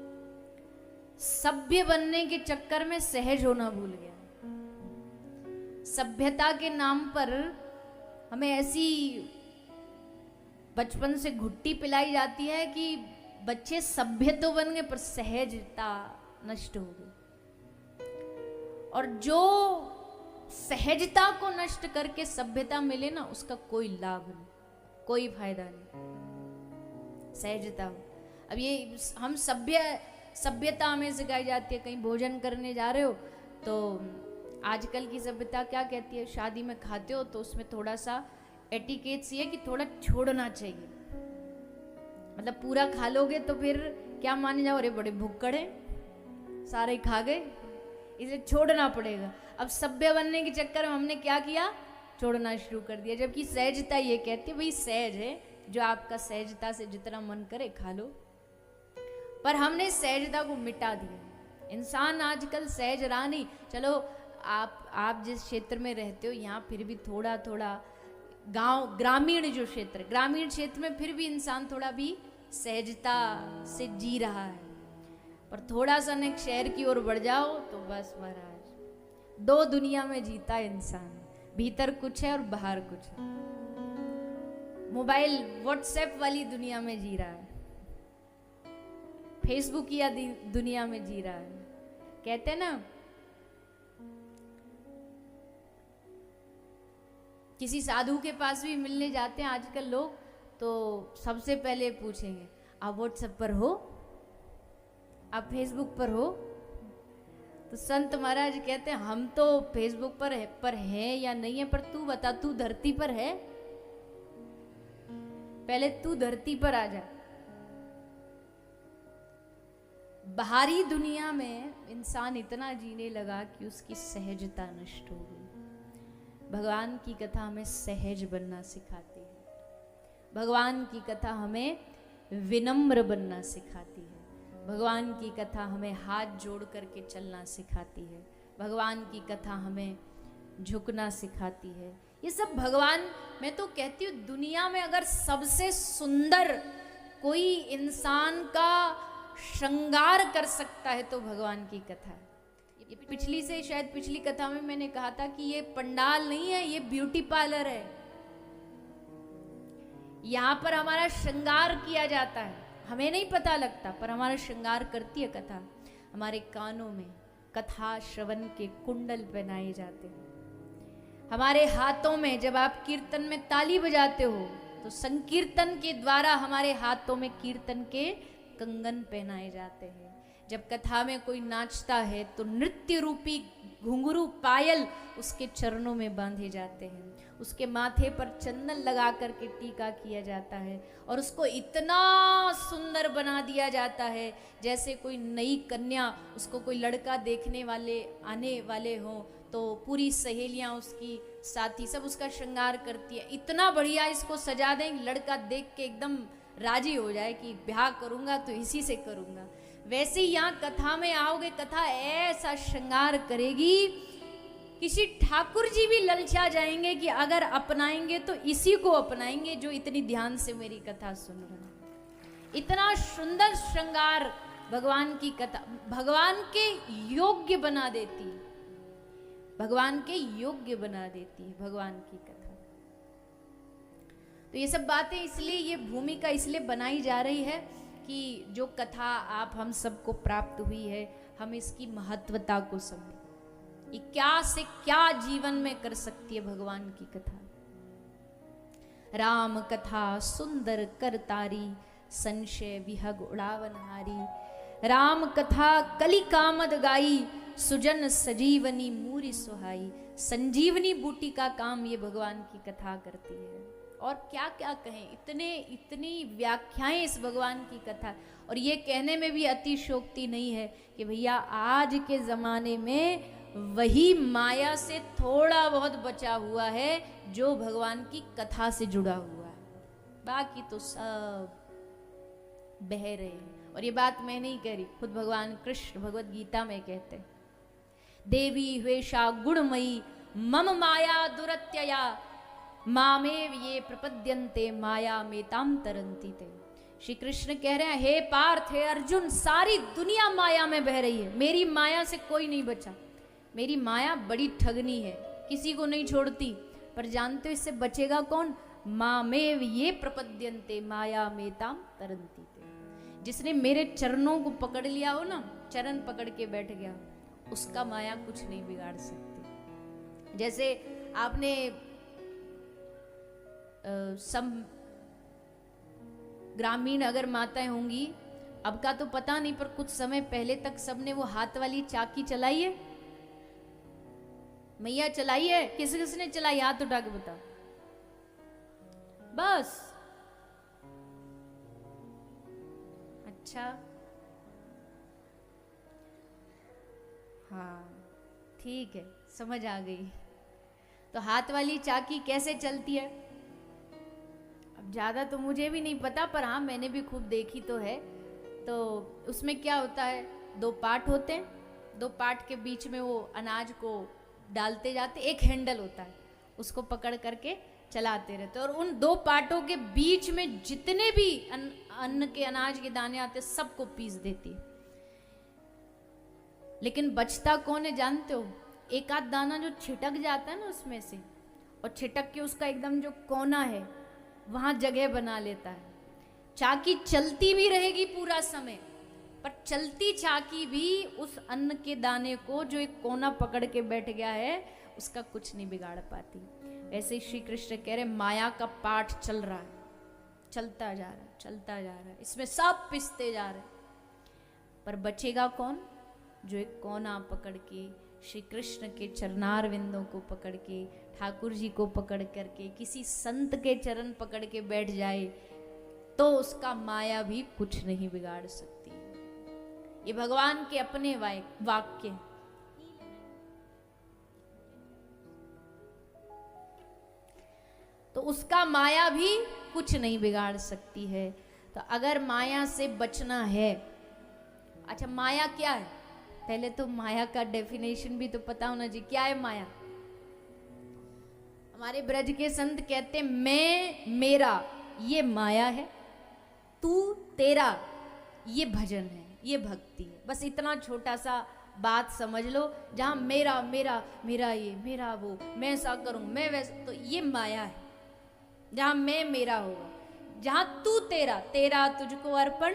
सभ्य बनने के चक्कर में सहज होना भूल गया। सभ्यता के नाम पर हमें ऐसी बचपन से घुट्टी पिलाई जाती है कि बच्चे सभ्य तो बन गए पर सहजता नष्ट हो गई। और जो सहजता को नष्ट करके सभ्यता मिले ना, उसका कोई लाभ नहीं, कोई फायदा नहीं। सहजता, अब ये हम सभ्यता हमें सिखाई जाती है। कहीं भोजन करने जा रहे हो तो आजकल की सभ्यता क्या कहती है, शादी में खाते हो तो उसमें थोड़ा सा एटिकेट्स ये कि थोड़ा छोड़ना चाहिए, मतलब पूरा खा लोगे तो फिर क्या माने जाओ, अरे बड़े भुक्कड़ हैं, सारे खा गए, इसे छोड़ना पड़ेगा। अब सभ्य बनने के चक्कर में हमने क्या किया, छोड़ना शुरू कर दिया। जबकि सहजता ये कहती है भाई सहज है, जो आपका सहजता से जितना मन करे खा लो, पर हमने सहजता को मिटा दिया। इंसान आजकल सहज रहा नहीं। चलो आप जिस क्षेत्र में रहते हो यहाँ फिर भी थोड़ा थोड़ा गांव, ग्रामीण जो क्षेत्र, ग्रामीण क्षेत्र में फिर भी इंसान थोड़ा भी सहजता से जी रहा है, पर थोड़ा सा न शहर की ओर बढ़ जाओ तो बस महाराज, दो दुनिया में जीता है इंसान, भीतर कुछ है और बाहर कुछ है। मोबाइल व्हाट्सएप वाली दुनिया में जी रहा है, फेसबुक या दुनिया में जी रहा है। कहते ना, किसी साधु के पास भी मिलने जाते हैं आजकल लोग, तो सबसे पहले पूछेंगे आप व्हाट्सएप पर हो, आप फेसबुक पर हो? तो संत महाराज कहते हैं हम तो फेसबुक पर है या नहीं है, पर तू बता, तू धरती पर है? पहले तू धरती पर आ जा। बाहरी दुनिया में इंसान इतना जीने लगा कि उसकी सहजता नष्ट हो गई। भगवान की कथा हमें सहज बनना सिखाती है, भगवान की कथा हमें विनम्र बनना सिखाती है, भगवान की कथा हमें हाथ जोड़ करके चलना सिखाती है, भगवान की कथा हमें झुकना सिखाती है। ये सब भगवान, मैं तो कहती हूँ दुनिया में अगर सबसे सुंदर कोई इंसान का श्रृंगार कर सकता है तो भगवान की कथा है। पिछली से शायद पिछली कथा में मैंने कहा था कि ये पंडाल नहीं है, ये ब्यूटी पार्लर है। यहाँ पर हमारा श्रृंगार किया जाता है, हमें नहीं पता लगता पर हमारा श्रृंगार करती है कथा। हमारे कानों में कथा श्रवण के कुंडल पहनाए जाते हैं, हमारे हाथों में जब आप कीर्तन में ताली बजाते हो तो संकीर्तन के द्वारा हमारे हाथों में कीर्तन के कंगन पहनाए जाते हैं। जब कथा में कोई नाचता है तो नृत्य रूपी घुंघरू पायल उसके चरणों में बांधे जाते हैं, उसके माथे पर चंदन लगा करके टीका किया जाता है और उसको इतना सुंदर बना दिया जाता है जैसे कोई नई कन्या, उसको कोई लड़का देखने वाले आने वाले हों तो पूरी सहेलियां उसकी साथी सब उसका श्रृंगार करती है। इतना बढ़िया इसको सजा दें, लड़का देख के एकदम राजी हो जाए कि ब्याह करूंगा तो इसी से करूंगा। वैसे ही यहाँ कथा में आओगे, कथा ऐसा श्रृंगार करेगी, किसी ठाकुर जी भी ललचा जाएंगे कि अगर अपनाएंगे तो इसी को अपनाएंगे जो इतनी ध्यान से मेरी कथा सुन रहे हैं। इतना सुंदर श्रृंगार भगवान की कथा भगवान के योग्य बना देती है, भगवान के योग्य बना देती है भगवान की कथा। तो ये सब बातें इसलिए, ये भूमिका इसलिए बनाई जा रही है कि जो कथा आप हम सबको प्राप्त हुई है, हम इसकी महत्वता को समझें। ये क्या से क्या जीवन में कर सकती है भगवान की कथा। राम कथा सुंदर करतारी, संशय विहग उड़ावनहारी। राम कथा कली कामद गाई, सुजन सजीवनी मूरी सुहाई। संजीवनी बूटी का काम ये भगवान की कथा करती है। और क्या क्या कहें, इतनी व्याख्याएं इस भगवान की कथा। और ये कहने में भी अतिशयोक्ति नहीं है कि भैया आज के ज़माने में वही माया से थोड़ा बहुत बचा हुआ है जो भगवान की कथा से जुड़ा हुआ है, बाकी तो सब बह रहे हैं। और ये बात मैं नहीं कह रही, खुद भगवान कृष्ण भगवत गीता में कहते हैं, देवी हवेशा गुणमयी मम माया दुरत्यया, मामेव ये प्रपद्यन्ते माया मेताम तरंती ते। श्री कृष्ण कह रहे हैं, हे पार्थ, हे अर्जुन, सारी दुनिया माया में बह रही है, मेरी माया से कोई नहीं बचा। मेरी माया बड़ी ठगनी है, किसी को नहीं छोड़ती, पर जानते हो इससे बचेगा कौन? मामेव ये प्रपद्यन्ते माया मेताम तरंती ते। जिसने मेरे चरणों को पकड़ लिया हो ना, चरण पकड़ के बैठ गया, उसका माया कुछ नहीं बिगाड़ सकती। जैसे आपने सब ग्रामीण अगर माताएं होंगी, अब का तो पता नहीं, पर कुछ समय पहले तक सबने वो हाथ वाली चाकी चलाई है। मैया चलाई है? किस किसने चलाई? हाथ उठा के बता। बस अच्छा, हाँ ठीक है, समझ आ गई। तो हाथ वाली चाकी कैसे चलती है? अब ज़्यादा तो मुझे भी नहीं पता, पर हाँ मैंने भी खूब देखी तो है। तो उसमें क्या होता है, दो पार्ट होते हैं, दो पार्ट के बीच में वो अनाज को डालते जाते, एक हैंडल होता है, उसको पकड़ करके चलाते रहते। और उन दो पार्टों के बीच में जितने भी अन्न के अनाज के दाने आते सबको पीस देती है। लेकिन बचता कौन है जानते हो? एक आध दाना जो छिटक जाता है ना उसमें से, और छिटक के उसका एकदम जो कोना है वहां जगह बना लेता है। चाकी चलती भी रहेगी पूरा समय, पर चलती चाकी भी उस अन्न के दाने को जो एक कोना पकड़ के बैठ गया है उसका कुछ नहीं बिगाड़ पाती। ऐसे ही श्री कृष्ण कह रहे, माया का पाठ चल रहा है, चलता जा रहा है, चलता जा रहा है, इसमें सब पिसते जा रहे, पर बचेगा कौन? जो एक कोना पकड़ के श्री कृष्ण के चरनार विंदों को पकड़ के, ठाकुर जी को पकड़ करके, किसी संत के चरण पकड़ के बैठ जाए, तो उसका माया भी कुछ नहीं बिगाड़ सकती। ये भगवान के अपने वाक्य। तो उसका माया भी कुछ नहीं बिगाड़ सकती है। तो अगर माया से बचना है, अच्छा माया क्या है? पहले तो माया का डेफिनेशन भी तो पता होना चाहिए, क्या है माया? हमारे ब्रज के संत कहते, मैं मेरा ये माया है, तू तेरा ये भजन है, ये भक्ति है। बस इतना छोटा सा बात समझ लो, जहां मेरा मेरा मेरा ये मेरा वो, मैं ऐसा करूं मैं वैसा, तो ये माया है। जहां मैं मेरा होगा, जहां तू तेरा, तेरा तुझको अर्पण,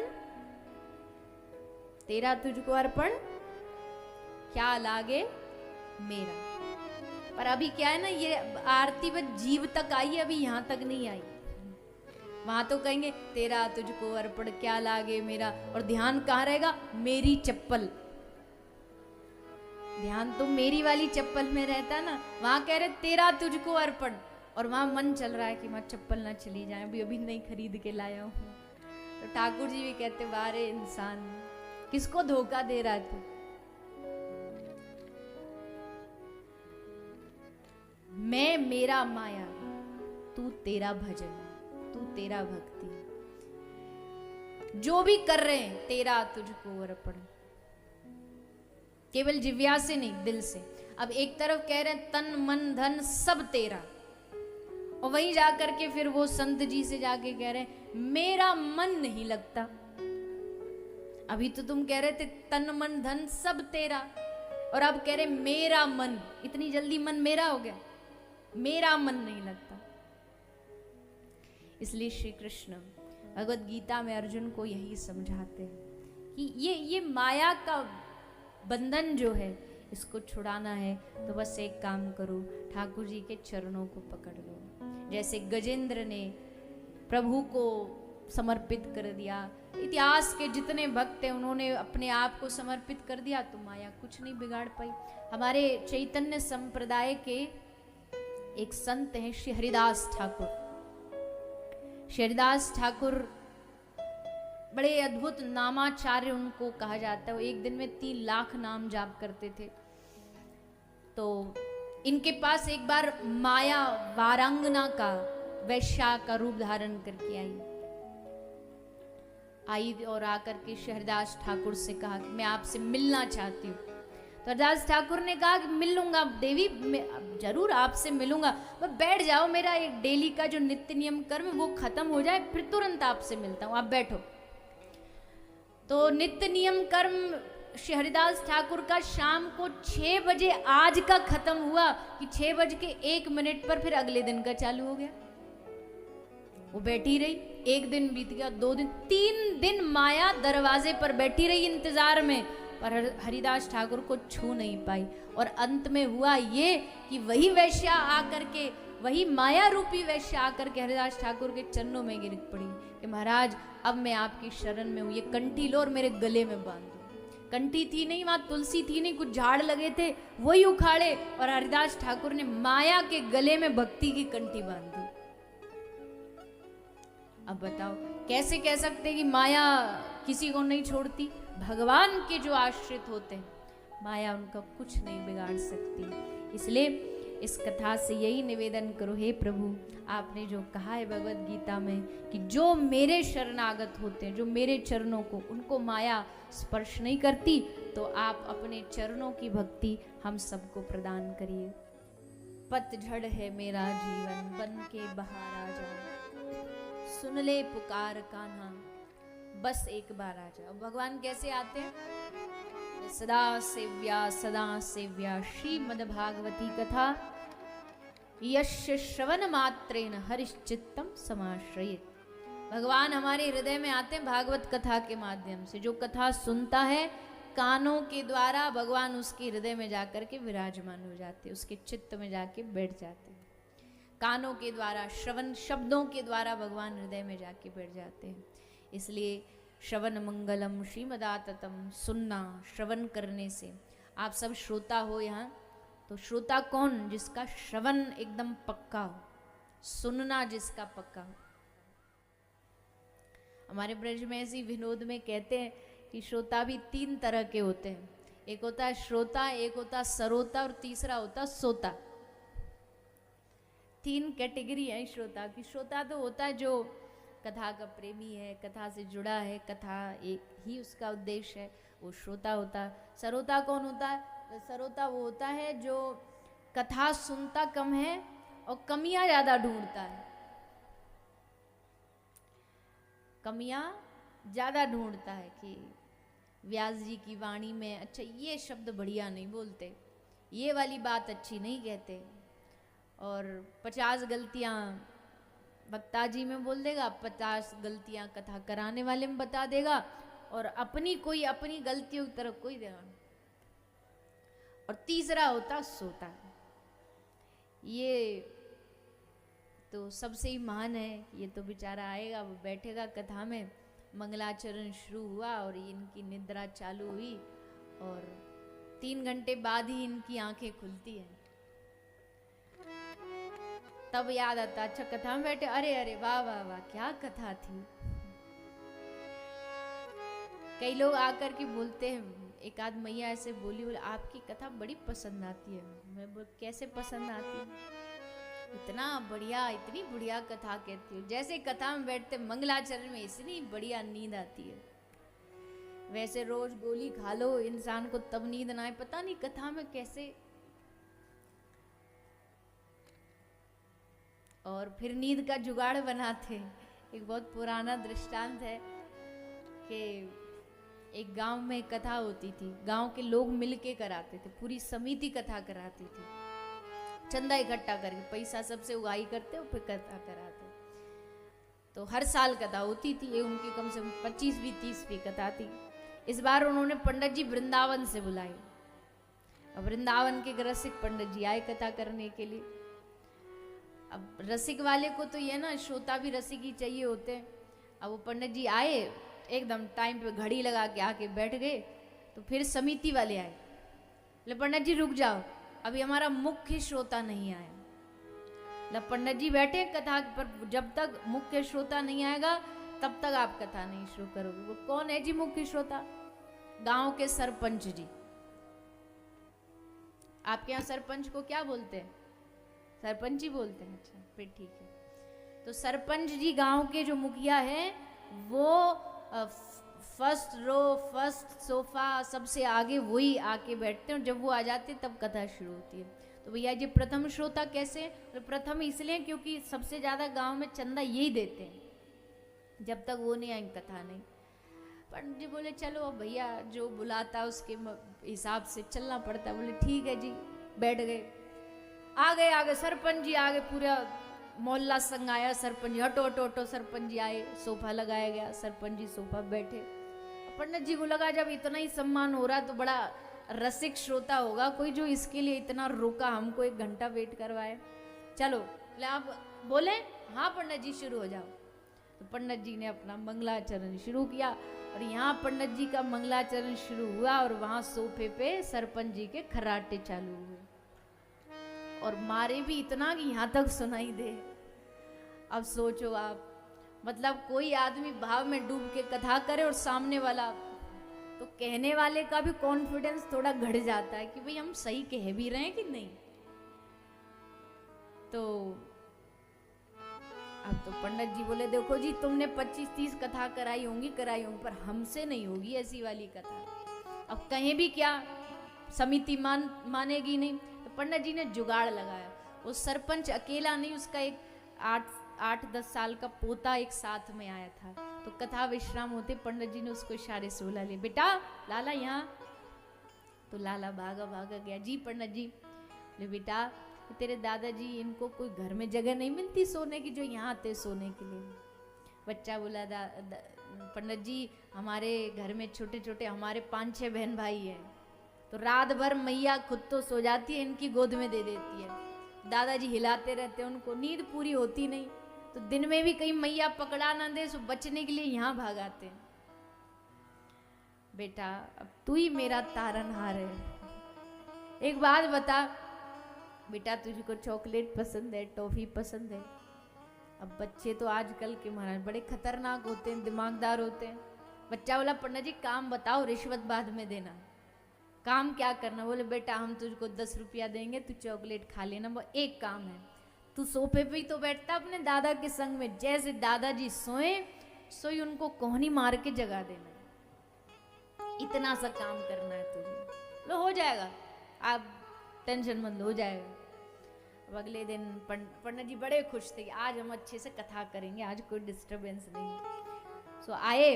तेरा तुझको अर्पण, क्या लागे मेरा। पर अभी क्या है ना, ये आरती बस जीव तक आई है, अभी यहां तक नहीं आई। वहां तो कहेंगे तेरा तुझको अर्पण क्या लागे मेरा, और ध्यान कहाँ रहेगा? मेरी चप्पल। ध्यान तो मेरी वाली चप्पल में रहता ना। वहां कह रहे तेरा तुझको अर्पण, और वहां मन चल रहा है कि वहां चप्पल ना चली जाए, अभी अभी नहीं खरीद के लाया हूं। तो ठाकुर जी भी कहते, वारे इंसान, किसको धोखा दे रहा है तू? मैं मेरा माया, तू तेरा भजन, तू तेरा भक्ति, जो भी कर रहे हैं तेरा तुझको अर्पण। केवल जिव्या से नहीं, दिल से। अब एक तरफ कह रहे हैं तन मन धन सब तेरा, और वहीं जाकर के फिर वो संत जी से जाके कह रहे हैं मेरा मन नहीं लगता, अभी तो तुम कह रहे थे तन मन धन सब तेरा, और अब कह रहे मेरा मन। इतनी जल्दी मन मेरा हो गया? मेरा मन नहीं लगता। इसलिए श्री कृष्ण भगवत गीता में अर्जुन को यही समझाते हैं कि ये माया का बंधन जो है, इसको छुड़ाना है तो बस एक काम करो, ठाकुर जी के चरणों को पकड़ लो। जैसे गजेंद्र ने प्रभु को समर्पित कर दिया, इतिहास के जितने भक्त हैं उन्होंने अपने आप को समर्पित कर दिया, तो माया कुछ नहीं बिगाड़ पाई। हमारे चैतन्य संप्रदाय के एक संत हैं श्री हरिदास ठाकुर। श्री हरिदास ठाकुर बड़े अद्भुत नामाचार्य उनको कहा जाता है। वो एक दिन में 3 लाख नाम जाप करते थे। तो इनके पास एक बार माया वारांगना का, वैश्या का रूप धारण करके आई और आकर के श्री हरिदास ठाकुर से कहा कि मैं आपसे मिलना चाहती हूँ। तो हरिदास ठाकुर ने कहा कि मिल लूंगा देवी, मैं जरूर आपसे मिलूंगा, बस बैठ जाओ, मेरा एक डेली का जो नित्य नियम कर्म वो खत्म हो जाए, फिर तुरंत आपसे मिलता हूँ, आप बैठो। तो नित्य नियम कर्म श्री हरिदास ठाकुर का शाम को 6 बजे आज का खत्म हुआ कि 6:01 पर फिर अगले दिन का चालू हो गया। वो बैठी रही, 1 दिन बीत गया, 2 दिन, 3 दिन माया दरवाजे पर बैठी रही इंतजार में, पर हरिदास ठाकुर को छू नहीं पाई। और अंत में हुआ ये कि वही वैश्या आकर के, वही माया रूपी वैश्या आकर के हरिदास ठाकुर के चरणों में गिर पड़ी कि महाराज अब मैं आपकी शरण में हूँ, ये कंठी लो और मेरे गले में बांध दो। कंठी थी नहीं, वहां तुलसी थी नहीं, कुछ झाड़ लगे थे वही उखाड़े और हरिदास ठाकुर ने माया के गले में भक्ति की कंठी बांध दी। अब बताओ कैसे कह सकते कि माया किसी को नहीं छोड़ती? भगवान के जो आश्रित होते हैं माया उनका कुछ नहीं बिगाड़ सकती। इसलिए इस कथा से यही निवेदन करो, हे प्रभु आपने जो कहा है भगवत गीता में कि जो मेरे शरणागत होते हैं, जो मेरे चरणों को, उनको माया स्पर्श नहीं करती, तो आप अपने चरणों की भक्ति हम सबको प्रदान करिए। पतझड़ है मेरा जीवन, बन के बहार आ जाओ, सुन ले पुकार कान्हा, बस एक बार आ जाओ। भगवान कैसे आते हैं? सदा सेव्या श्रीमद्भागवती कथा, यस्य श्रवण मात्रेण हरिश्चित्तम समाश्रयेत्। भगवान हमारे हृदय में आते हैं भागवत कथा के माध्यम से। जो कथा सुनता है कानों के द्वारा, भगवान उसके हृदय में जाकर के विराजमान हो जाते, उसके चित्त में जाके बैठ जाते हैं। कानों के द्वारा, श्रवण शब्दों के द्वारा भगवान हृदय में जाके बैठ जाते हैं। इसलिए श्रवण मंगलम श्रीमदाततम, सुनना, श्रवण करने से। आप सब श्रोता हो यहाँ, तो श्रोता कौन? जिसका श्रवण एकदम पक्का हो, सुनना जिसका पक्का हो। हमारे ब्रज में ऐसी विनोद में कहते हैं कि श्रोता भी 3 तरह के होते हैं। एक होता है श्रोता, एक होता है सरोता और तीसरा होता है सोता। 3 कैटेगरी है श्रोता की। श्रोता तो होता है जो कथा का प्रेमी है, कथा से जुड़ा है, कथा एक ही उसका उद्देश्य है, वो श्रोता होता है। सरोता कौन होता है? सरोता वो होता है जो कथा सुनता कम है और कमियां ज्यादा ढूंढता है। कमियां ज्यादा ढूंढता है कि व्यास जी की वाणी में अच्छा ये शब्द बढ़िया नहीं बोलते, ये वाली बात अच्छी नहीं कहते, और 50 गलतियां वक्ता जी में बोल देगा, 50 गलतियां कथा कराने वाले में बता देगा, और अपनी गलतियों की तरफ कोई ध्यान। और तीसरा होता सोता। ये तो सबसे ही महान है। ये तो बेचारा आएगा, वो बैठेगा कथा में, मंगलाचरण शुरू हुआ और इनकी निद्रा चालू हुई और 3 घंटे बाद ही इनकी आंखें खुलती हैं। तब याद आता, अच्छा कथा में बैठे, अरे वाह वाह वाह क्या कथा थी। कई लोग आकर के बोलते हैं, एक आध मैया ऐसे बोली आपकी कथा बड़ी पसंद आती है। मैं बोल कैसे पसंद आती है? इतना बढ़िया, इतनी बढ़िया कथा कहती हो, जैसे कथा में बैठते मंगलाचरण में इतनी बढ़िया नींद आती है। वैसे रोज गोली खा लो इंसान को तब नींद ना आए, पता नहीं कथा में कैसे। और फिर नींद का जुगाड़ बनाते। एक बहुत पुराना दृष्टांत है कि एक गांव में कथा होती थी, गांव के लोग मिलके कराते थे, पूरी समिति कथा कराती थी, चंदा इकट्ठा करके पैसा सबसे उगाही करते और फिर कथा कराते। तो हर साल कथा होती थी, ये उनकी कम से कम 25वीं 30वीं कथा थी। इस बार उन्होंने पंडित जी वृंदावन से बुलाए। अब वृंदावन के रसिक पंडित जी आए कथा करने के लिए। अब रसिक वाले को तो ये ना, श्रोता भी रसिक ही चाहिए होते हैं। अब वो पंडित जी आए, एकदम टाइम पे घड़ी लगा के आके बैठ गए। तो फिर समिति वाले आए, बोले पंडित जी रुक जाओ, अभी हमारा मुख्य श्रोता नहीं आया। पंडित जी बैठे कथा पर, जब तक मुख्य श्रोता नहीं आएगा तब तक आप कथा नहीं शुरू करोगे। वो कौन है जी मुख्य श्रोता? गांव के सरपंच जी। आपके यहाँ सरपंच को क्या बोलते हैं? सरपंच ही बोलते हैं। अच्छा फिर ठीक है। तो सरपंच जी गांव के जो मुखिया है, वो फर्स्ट रो, फर्स्ट सोफा, सबसे आगे वही आके बैठते हैं। और जब वो आ जाते हैं तब कथा शुरू होती है। तो भैया जी प्रथम श्रोता कैसे? तो प्रथम इसलिए क्योंकि सबसे ज्यादा गांव में चंदा यही देते हैं, जब तक वो नहीं आएंगे कथा नहीं। पंडित जी बोले चलो अब भैया जो बुलाता है उसके हिसाब से चलना पड़ता है। बोले ठीक है जी, बैठ गए। आ गए सरपंच जी आ गए, पूरा मोहल्ला संग आया। सरपंच जी हटो हटो हटो, सरपंच जी आए, सोफा लगाया गया, सरपंच जी सोफा बैठे। पंडित जी को लगा जब इतना ही सम्मान हो रहा है तो बड़ा रसिक श्रोता होगा कोई जो इसके लिए इतना रुका, हमको 1 घंटा वेट करवाए। चलो बोले आप बोले हाँ पंडित जी शुरू हो जाओ। तो पंडित जी ने अपना मंगलाचरण शुरू किया और यहाँ पंडित जी का मंगलाचरण शुरू हुआ और वहां सोफे पे सरपंच जी के खर्राटे चालू हुए और मारे भी इतना कि यहाँ तक सुनाई दे। अब सोचो आप, मतलब कोई आदमी भाव में डूब के कथा करे और सामने वाला, तो कहने वाले का भी कॉन्फिडेंस थोड़ा घट जाता है कि भाई हम सही कह भी रहे हैं कि नहीं। तो अब तो पंडित जी बोले देखो जी तुमने 25-30 कथा कराई होंगी पर हमसे नहीं होगी ऐसी वाली कथा। अब कहीं भी क्या समिति मानेगी नहीं। तो पंडित जी ने जुगाड़ लगाया। वो सरपंच अकेला नहीं, उसका एक 8-10 साल का पोता एक साथ में आया था। तो कथा विश्राम होते पंडित जी ने उसको इशारे से बुला लिया, बेटा लाला यहाँ। तो लाला भागा गया। जी पंडित जी। बोले बेटा तेरे दादाजी, इनको कोई घर में जगह नहीं मिलती सोने की जो यहाँ आते सोने के लिए। बच्चा बोला पंडित जी हमारे घर में छोटे छोटे हमारे 5-6 बहन भाई हैं, तो रात भर मैया खुद तो सो जाती है, इनकी गोद में दे देती है। दादाजी हिलाते रहते हैं, उनको नींद पूरी होती नहीं, तो दिन में भी कहीं मैया पकड़ा ना दे, सो बचने के लिए यहाँ भाग आते हैं। बेटा अब तू ही मेरा तारनहार है, एक बात बता बेटा, तुझको चॉकलेट पसंद है, टॉफी पसंद है? अब बच्चे तो आजकल के महाराज बड़े खतरनाक होते हैं, दिमागदार होते हैं। बच्चा बोला पंडित जी काम बताओ, रिश्वत बाद में देना। काम क्या करना? बोले बेटा हम तुझको 10 रुपया देंगे, तू चॉकलेट खा लेना। वो एक काम है, तू सोफे पे ही तो बैठता अपने दादा के संग में, जैसे दादाजी सोए सोई उनको कोहनी मार के जगा देना। इतना सा काम करना है तुझे। लो हो जाएगा, आप टेंशन मत लो, हो जाएगा। अब अगले दिन पंडित जी बड़े खुश थे, आज हम अच्छे से कथा करेंगे, आज कोई डिस्टरबेंस नहीं। सो आए,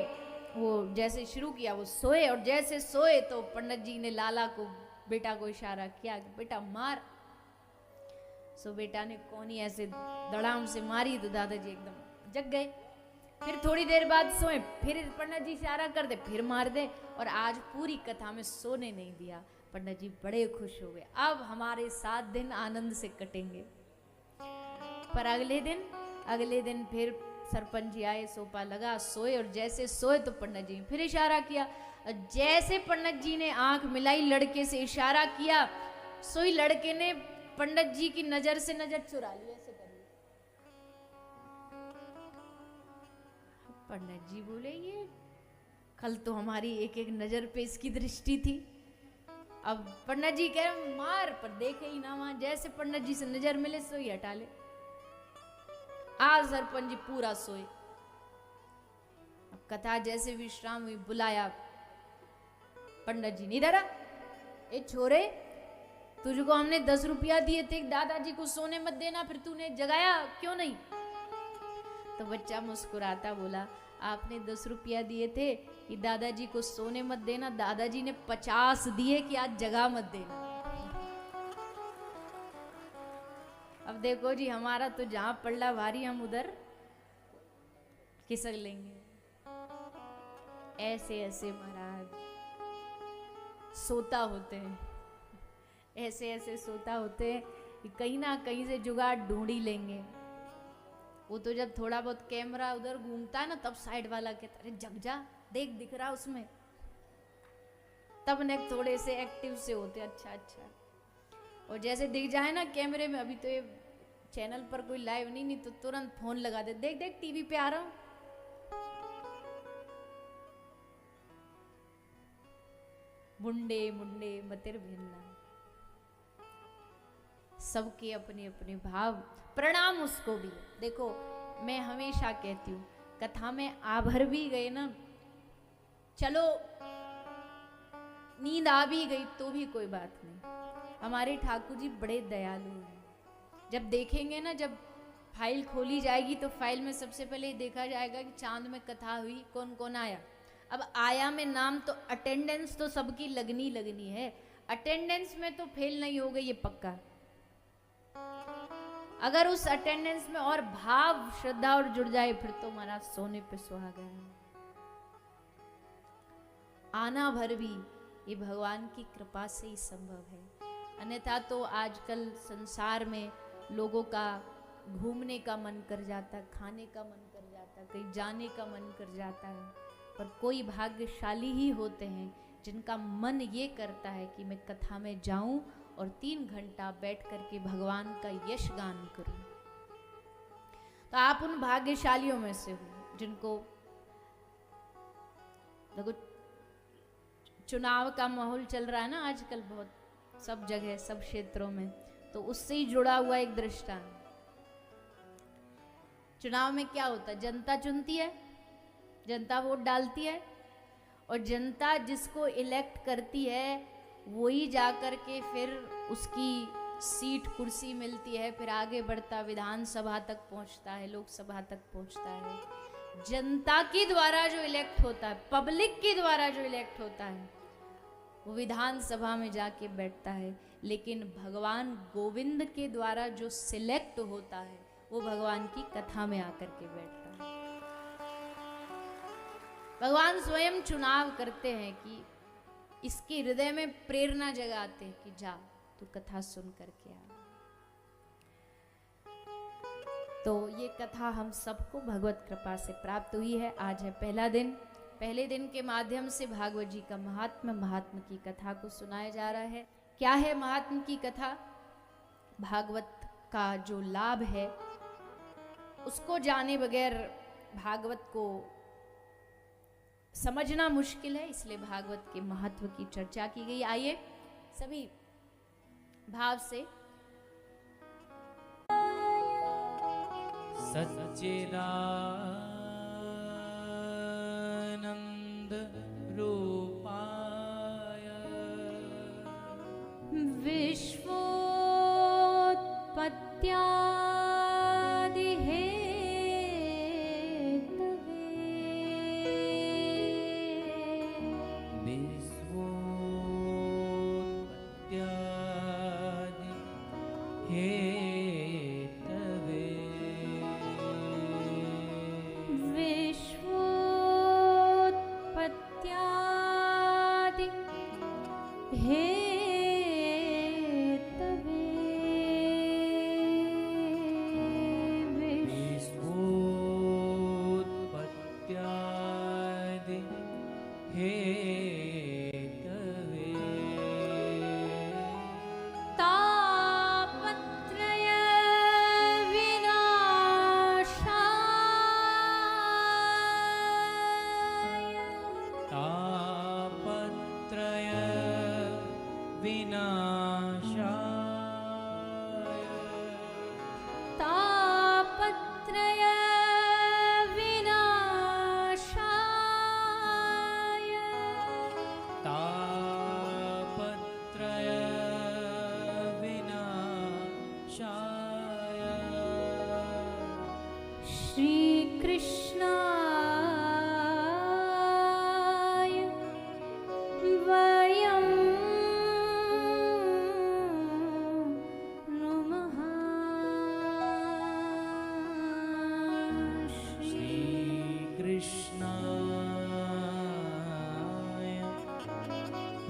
वो जैसे शुरू किया वो सोए, और जैसे सोए तो पंडित जी ने लाला को, बेटा को इशारा किया कि बेटा मार। सो बेटा ने कोनी ऐसे दड़ाम से मारी तो दादाजी एकदम जग गए। फिर थोड़ी देर बाद सोए, फिर पंडित जी इशारा कर दे, फिर मार दे, और आज पूरी कथा में सोने नहीं दिया। पंडित जी बड़े खुश हो गए, अब हमारे 7 दिन आनंद से कटेंगे। पर अगले दिन फिर सरपंच जी आए, सोफा लगा, सोए, और जैसे सोए तो पंडित जी फिर इशारा किया। जैसे पंडित जी ने आंख मिलाई, लड़के से इशारा किया, सोई लड़के ने पंडित जी की नजर से नजर चुरा ली, ऐसे कर ली। पंडित जी बोले ये कल तो हमारी एक एक नजर पे इसकी दृष्टि थी। अब पंडित जी कह रहे मार, पर देखे ही ना वहां, जैसे पंडित जी से नजर मिले सोई हटा ले। आज सरपंच जी पूरा सोए। अब कथा जैसे विश्राम हुई, बुलाया पंडित जी ने, इधर आ, ए छोरे तुझको हमने 10 रुपया दिए थे दादाजी को सोने मत देना, फिर तूने जगाया क्यों नहीं? तो बच्चा मुस्कुराता बोला आपने 10 रुपया दिए थे कि दादाजी को सोने मत देना, दादाजी ने 50 दिए कि आज जगा मत देना। अब देखो जी, हमारा तो जहां पड़ला भारी हम उधर खिसक लेंगे। ऐसे ऐसे महाराज सोता होते हैं, ऐसे ऐसे सोता होते हैं कि कहीं ना कहीं से जुगाड़ ढूंढ ही लेंगे। वो तो जब थोड़ा बहुत कैमरा उधर घूमता है ना, तब साइड वाला कहता है जग जा, देख दिख रहा उसमें, तब ने थोड़े से एक्टिव से होते। अच्छा अच्छा, और जैसे दिख जाए ना कैमरे में, अभी तो ये चैनल पर कोई लाइव नहीं तो तुरंत फोन लगा दे, देख देख टीवी पे आ रहा हूं। मुंडे मुंडे मतिर भिन्ना, सबके अपने अपने भाव। प्रणाम उसको भी। देखो मैं हमेशा कहती हूँ, कथा में आभर भी गए ना, चलो नींद आ भी गई तो भी कोई बात नहीं। हमारे ठाकुर जी बड़े दयालु हैं। जब देखेंगे ना, जब फाइल खोली जाएगी तो फाइल में सबसे पहले देखा जाएगा कि चांद में कथा हुई, कौन कौन आया। अब आया में नाम तो अटेंडेंस तो सबकी लगनी लगनी है, अटेंडेंस में तो फेल नहीं हो गई ये पक्का। अगर उस अटेंडेंस में और भाव श्रद्धा और जुड़ जाए फिर तो महाराज सोने पे सुहागा है। आना भर भी ये भगवान की कृपा से ही संभव है, अन्यथा तो आजकल संसार में लोगों का घूमने का मन कर जाता है, खाने का मन कर जाता है, कहीं जाने का मन कर जाता है, पर कोई भाग्यशाली ही होते हैं जिनका मन ये करता है कि मैं कथा में जाऊं और 3 घंटा बैठ करके भगवान का यश गान करूं। तो आप उन भाग्यशालियों में से हो जिनको, देखो चुनाव का माहौल चल रहा है ना आजकल बहुत, सब जगह सब क्षेत्रों में, तो उससे ही जुड़ा हुआ एक दृष्टांत। चुनाव में क्या होता है, जनता चुनती है, जनता वोट डालती है, और जनता जिसको इलेक्ट करती है वही जाकर के फिर उसकी सीट कुर्सी मिलती है, फिर आगे बढ़ता विधानसभा तक पहुंचता है, लोकसभा तक पहुंचता है। जनता के द्वारा जो इलेक्ट होता है, पब्लिक के द्वारा जो इलेक्ट होता है, वो विधानसभा में जाके बैठता है। लेकिन भगवान गोविंद के द्वारा जो सिलेक्ट होता है वो भगवान की कथा में आकर के बैठता है। भगवान स्वयं चुनाव करते हैं कि इसके हृदय में प्रेरणा जगाते हैं कि जा तू कथा सुन करके आ। तो ये कथा हम सबको भगवत कृपा से प्राप्त हुई है। आज है पहला दिन, पहले दिन के माध्यम से भागवत जी का महात्म की कथा को सुनाया जा रहा है। क्या है महात्म की कथा? भागवत का जो लाभ है उसको जाने बगैर भागवत को समझना मुश्किल है, इसलिए भागवत के महत्व की चर्चा की गई। आइए सभी भाव से सच्चिदानंद रूपाय विश्वोत्पत्त्यादि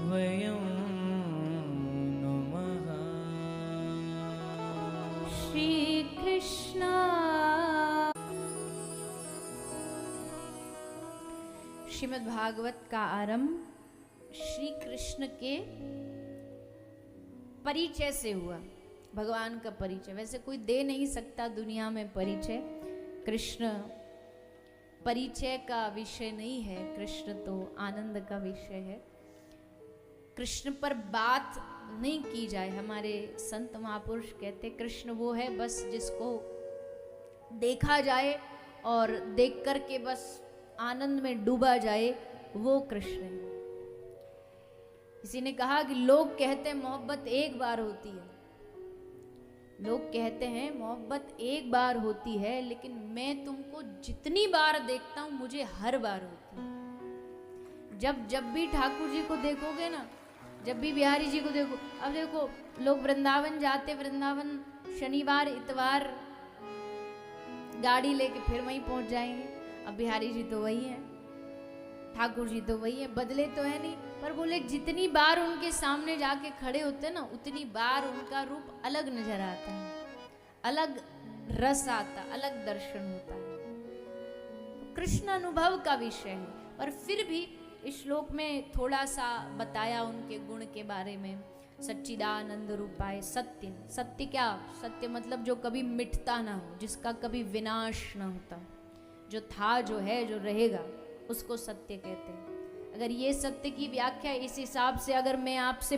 वयं नुमः। श्री कृष्ण। श्रीमद् भागवत का आरंभ श्री कृष्ण के परिचय से हुआ। भगवान का परिचय वैसे कोई दे नहीं सकता दुनिया में परिचय। कृष्ण परिचय का विषय नहीं है, कृष्ण तो आनंद का विषय है। कृष्ण पर बात नहीं की जाए। हमारे संत महापुरुष कहते कृष्ण वो है बस जिसको देखा जाए और देख कर के बस आनंद में डूबा जाए, वो कृष्ण है। किसी ने कहा कि लोग कहते हैं मोहब्बत एक बार होती है, लोग कहते हैं मोहब्बत एक बार होती है, लेकिन मैं तुमको जितनी बार देखता हूं मुझे हर बार होती है। जब भी ठाकुर जी को देखोगे ना, जब भी बिहारी जी को देखो, अब देखो लोग वृंदावन जाते, वृंदावन शनिवार इतवार गाड़ी लेके फिर वहीं पहुंच जाएंगे। अब बिहारी जी तो वही हैं, ठाकुर जी तो वही हैं, बदले तो है नहीं। पर बोले जितनी बार उनके सामने जाके खड़े होते हैं ना, उतनी बार उनका रूप अलग नजर आता है, अलग रस आता, अलग दर्शन होता है। कृष्ण अनुभव का विषय है। और फिर भी इस श्लोक में थोड़ा सा बताया उनके गुण के बारे में। सच्चिदानंद रूपाय सत्य। सत्य क्या? सत्य मतलब जो कभी मिटता ना हो, जिसका कभी विनाश ना होता, जो था, जो है, जो रहेगा, उसको सत्य कहते हैं। अगर ये सत्य की व्याख्या इस हिसाब से अगर मैं आपसे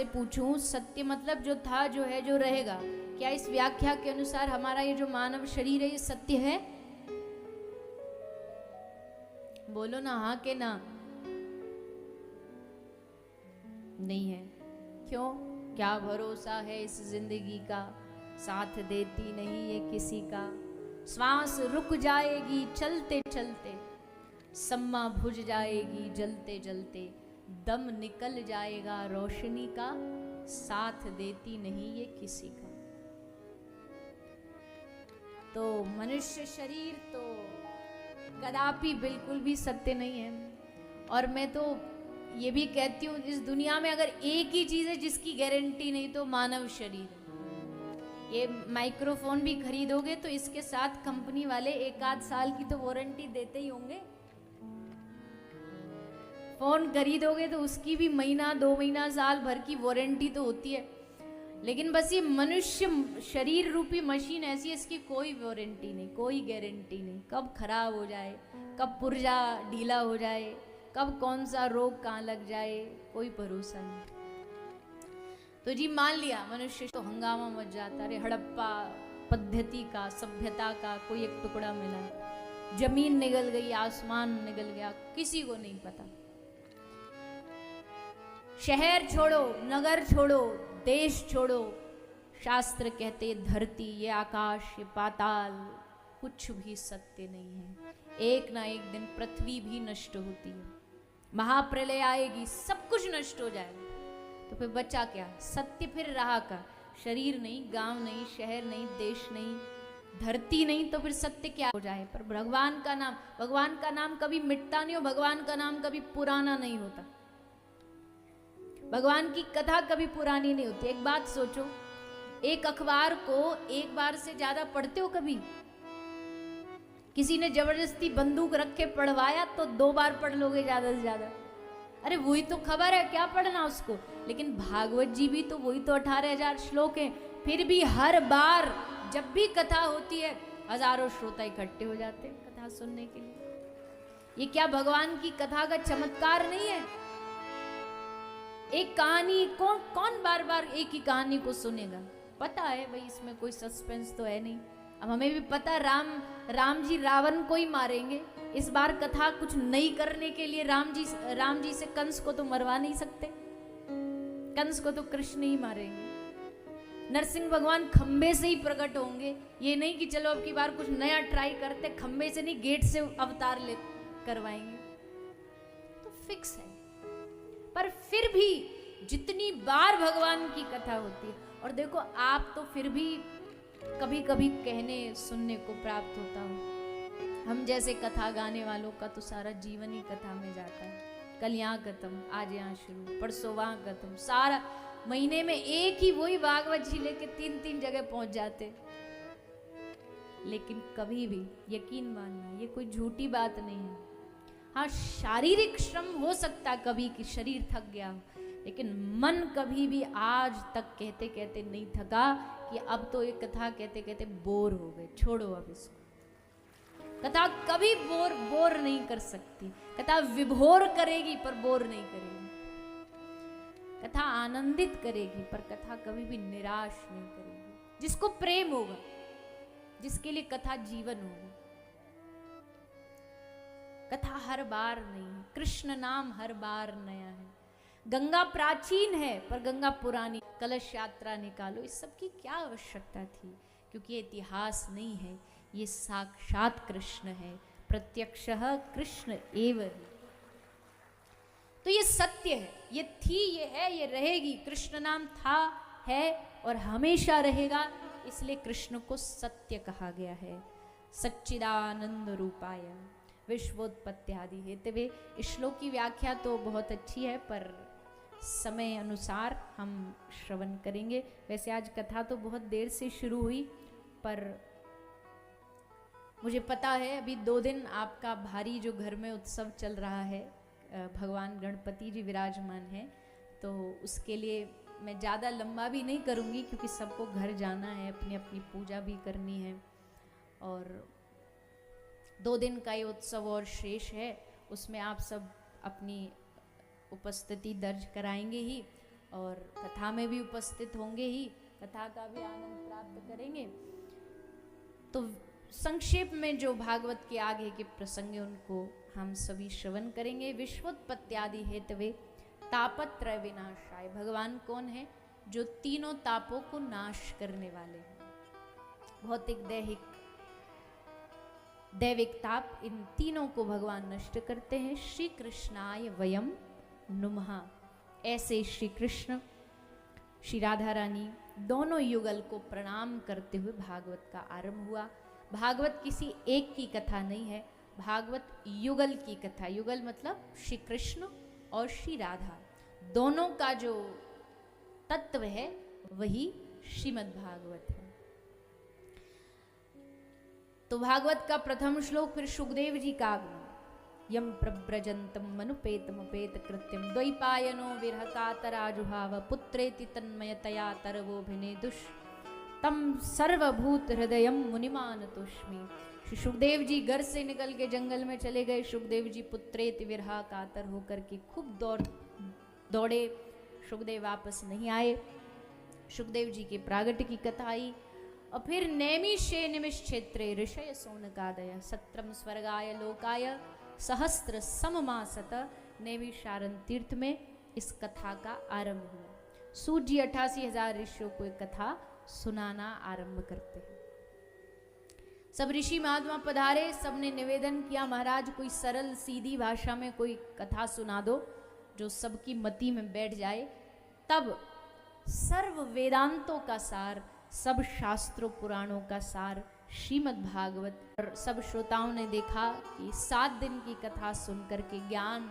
पूछूं सत्य मतलब जो था, जो है, जो रहेगा, क्या इस व्याख्या के अनुसार हमारा ये जो मानव शरीर है ये सत्य है? बोलो ना, हाँ के ना? नहीं है। क्यों? क्या भरोसा है इस जिंदगी का, साथ देती नहीं ये किसी का। श्वास रुक जाएगी चलते चलते, सम्मा बुझ जाएगी जलते जलते, दम निकल जाएगा रोशनी का, साथ देती नहीं ये किसी का। तो मनुष्य शरीर तो कदापि बिल्कुल भी सत्य नहीं है। और मैं तो ये भी कहती हूँ इस दुनिया में अगर एक ही चीज है जिसकी गारंटी नहीं तो मानव शरीर है। ये माइक्रोफोन भी खरीदोगे तो इसके साथ कंपनी वाले 1 आध साल की तो वारंटी देते ही होंगे। फोन खरीदोगे तो उसकी भी महीना 2 महीना साल भर की वारंटी तो होती है। लेकिन बस ये मनुष्य शरीर रूपी मशीन ऐसी है, इसकी कोई वारंटी नहीं, कोई गारंटी नहीं। कब खराब हो जाए, कब पुर्जा ढीला हो जाए, कब कौन सा रोग कहाँ लग जाए, कोई भरोसा नहीं। तो जी मान लिया मनुष्य तो हंगामा मच जाता, अरे हड़प्पा पद्धति का, सभ्यता का कोई एक टुकड़ा मिला, जमीन निगल गई, आसमान निगल गया, किसी को नहीं पता। शहर छोड़ो, नगर छोड़ो, देश छोड़ो, शास्त्र कहते धरती, ये आकाश, ये पाताल, कुछ भी सत्य नहीं है। एक ना एक दिन पृथ्वी भी नष्ट होती है, महाप्रलय आएगी, सब कुछ नष्ट हो जाएगा। तो फिर बचा क्या? सत्य फिर रहा का? शरीर नहीं, गांव नहीं, शहर नहीं, देश नहीं, धरती नहीं, तो फिर सत्य क्या हो जाए? पर भगवान का नाम कभी मिटता नहीं हो, भगवान का नाम कभी पुराना नहीं होता, भगवान की कथा कभी पुरानी नहीं होती। एक बात सोचो, एक अखबार को एक बार से ज्यादा पढ़ते हो कभी? किसी ने जबरदस्ती बंदूक रख के पढ़वाया तो 2 बार पढ़ लोगे ज्यादा से ज्यादा। अरे वही तो खबर है, क्या पढ़ना उसको। लेकिन भागवत जी भी तो वही तो 18,000 श्लोक हैं। फिर भी हर बार जब भी कथा होती है हजारों श्रोता इकट्ठे हो जाते हैं कथा सुनने के लिए। ये क्या भगवान की कथा का चमत्कार नहीं है? एक कहानी कौन बार बार एक ही कहानी को सुनेगा? पता है भाई इसमें कोई सस्पेंस तो है नहीं। अब हमें भी पता राम जी रावण को ही मारेंगे। इस बार कथा कुछ नई करने के लिए राम जी से कंस को तो मरवा नहीं सकते, कंस को तो कृष्ण ही मारेंगे। नरसिंह भगवान खंबे से ही प्रकट होंगे, ये नहीं कि चलो अब की बार कुछ नया ट्राई करते, खंबे से नहीं गेट से अवतार ले करवाएंगे, तो फिक्स है। पर फिर भी जितनी बार भगवान की कथा होती है, और देखो आप तो फिर भी कभी कभी कहने सुनने को प्राप्त होता हो, हम जैसे कथा गाने वालों का तो सारा जीवन ही कथा में जाता है। कल यहाँ खत्म, आज यहाँ शुरू, परसों वहाँ खत्म, सारा महीने में एक ही वही भागवत जी लेके 3-3 जगह पहुंच जाते। लेकिन कभी भी यकीन मानना, ये कोई झूठी बात नहीं है। हाँ, शारीरिक श्रम हो सकता है कभी कि शरीर थक गया, लेकिन मन कभी भी आज तक कहते कहते नहीं थका कि अब तो ये कथा कहते कहते बोर हो गए, छोड़ो अब इसको। कथा कभी बोर नहीं कर सकती। कथा विभोर करेगी पर बोर नहीं करेगी। कथा आनंदित करेगी पर कथा कभी भी निराश नहीं करेगी। जिसको प्रेम होगा, जिसके लिए कथा जीवन होगा। कथा हर बार नहीं, कृष्ण नाम हर बार नया है। गंगा प्राचीन है पर गंगा पुरानी। कलश यात्रा निकालो, इस सब की क्या आवश्यकता थी? क्योंकि ये इतिहास नहीं है, ये साक्षात कृष्ण है, प्रत्यक्षः कृष्ण एव ही। तो ये सत्य है, ये थी, ये है, ये रहेगी। कृष्ण नाम था, है और हमेशा रहेगा, इसलिए कृष्ण को सत्य कहा गया है। सच्चिदानंद रूपाय विश्वोत्पत्त्यादि हेतवे। इस श्लोक की व्याख्या तो बहुत अच्छी है पर समय अनुसार हम श्रवण करेंगे। वैसे आज कथा तो बहुत देर से शुरू हुई, पर मुझे पता है अभी 2 दिन आपका भारी जो घर में उत्सव चल रहा है, भगवान गणपति जी विराजमान हैं, तो उसके लिए मैं ज़्यादा लंबा भी नहीं करूँगी क्योंकि सबको घर जाना है, अपनी अपनी पूजा भी करनी है और 2 दिन का ये उत्सव और शेष है। उसमें आप सब अपनी उपस्थिति दर्ज कराएंगे ही और कथा में भी उपस्थित होंगे ही, कथा का भी आनंद प्राप्त करेंगे। तो संक्षेप में जो भागवत के आगे के प्रसंग हैं उनको हम सभी श्रवण करेंगे। विश्वोत्पत्त्यादि हेतवे तापत्रय विनाशाय। भगवान कौन है? जो तीनों तापों को नाश करने वाले हैं। भौतिक, दैविक ताप, इन तीनों को भगवान नष्ट करते हैं। श्री कृष्णाय वयम नुमः। ऐसे श्री कृष्ण, श्री राधा रानी दोनों युगल को प्रणाम करते हुए भागवत का आरंभ हुआ। भागवत किसी एक की कथा नहीं है, भागवत युगल की कथा। युगल मतलब श्री कृष्ण और श्री राधा दोनों का जो तत्व है वही श्रीमद् भागवत है। तो भागवत का प्रथम श्लोक फिर सुखदेव जी का आगमन। यम प्रव्रजंतम मनुपेतमुपेत कृत्यम द्वैपायनो विरहकातराजुहाव पुत्रेति तन्मयतया तरवोभिनेदुष तम सर्वभूत हृदयम मुनिमान तुष्मी। श्री सुखदेव जी घर से निकल के जंगल में चले गए। सुखदेव जी पुत्रेति विरह कातर होकर के खूब दौड़े। सुखदेव वापस नहीं आए। सुखदेव जी के प्रागट्य की कथा आई और फिर नैमिषे निमिष क्षेत्रे ऋषय सोनकादय सत्रम स्वर्गाय लोकाय सहस्त्र सममासत। नैमिषारण्य तीर्थ में इस कथा का आरंभ हुआ। सूत जी 88,000 ऋषियों को एक कथा सुनाना आरंभ करते हैं। सब ऋषि महात्मा पधारे, सबने निवेदन किया महाराज कोई सरल सीधी भाषा में कोई कथा सुना दो जो सबकी मति में बैठ जाए। तब सर्व वेदांतों का सार, सब शास्त्रों पुराणों का सार श्रीमद् भागवत। और सब श्रोताओं ने देखा कि 7 दिन की कथा सुनकर के ज्ञान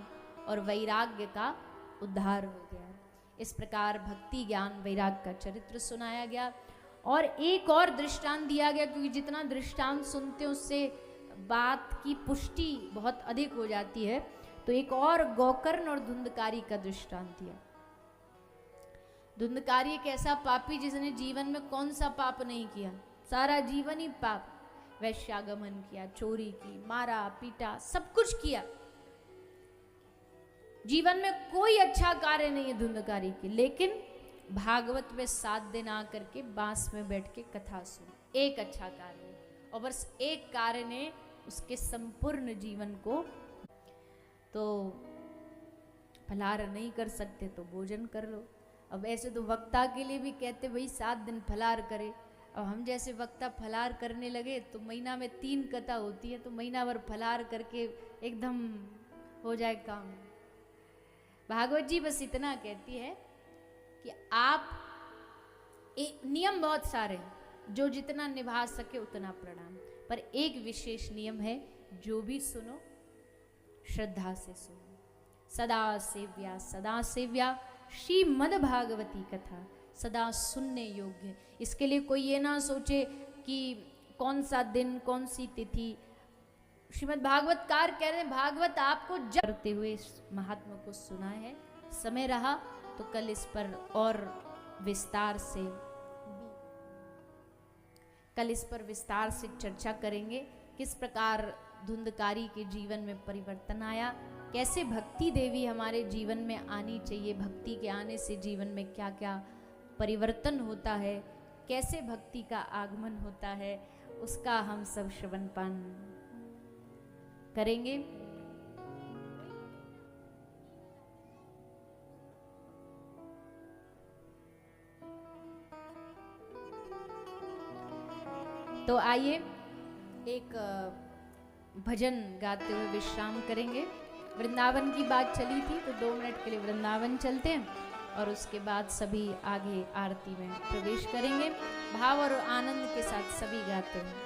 और वैराग्य का उद्धार हो गया। इस प्रकार भक्ति, ज्ञान, वैराग्य का चरित्र सुनाया गया और एक और दृष्टांत दिया गया, क्योंकि जितना दृष्टांत सुनते हैं उससे बात की पुष्टि बहुत अधिक हो जाती है। तो एक और गोकर्ण और धुंधकारी का दृष्टांत दिया। धुंधकारी एक ऐसा पापी जिसने जीवन में कौन सा पाप नहीं किया, सारा जीवन ही पाप, वैश्यागमन किया, चोरी की, मारा पीटा, सब कुछ किया। जीवन में कोई अच्छा कार्य नहीं है धुंधकारी की, लेकिन भागवत में 7 दिन आकर के बांस में बैठ के कथा सुनी। एक अच्छा कार्य, और बस एक कार्य ने उसके संपूर्ण जीवन को। तो फलाहार नहीं कर सकते तो भोजन कर लो। अब ऐसे तो वक्ता के लिए भी कहते भाई 7 दिन फलाहार करे। अब हम जैसे वक्ता फलाहार करने लगे तो महीना में 3 कथा होती है, तो महीना भर फलाहार करके एकदम हो जाए काम। भागवत जी बस इतना कहती है कि आप नियम बहुत सारे हैं, जो जितना निभा सके उतना प्रणाम, पर एक विशेष नियम है, जो भी सुनो श्रद्धा से सुनो। सदा सेव्या श्रीमद् भागवती कथा, सदा सुनने योग्य। इसके लिए कोई ये ना सोचे कि कौन सा दिन कौन सी तिथि। श्रीमद् भागवतकार कह रहे हैं भागवत आपको करते हुए इस महात्मा को सुना है। समय रहा तो कल इस पर और विस्तार से चर्चा करेंगे। किस प्रकार धुंधकारी के जीवन में परिवर्तन आया, कैसे भक्ति देवी हमारे जीवन में आनी चाहिए, भक्ति के आने से जीवन में क्या क्या परिवर्तन होता है, कैसे भक्ति का आगमन होता है, उसका हम सब श्रवण पान करेंगे। तो आइए एक भजन गाते हुए विश्राम करेंगे। वृंदावन की बात चली थी तो 2 मिनट के लिए वृंदावन चलते हैं और उसके बाद सभी आगे आरती में प्रवेश करेंगे। भाव और आनंद के साथ सभी गाते हैं।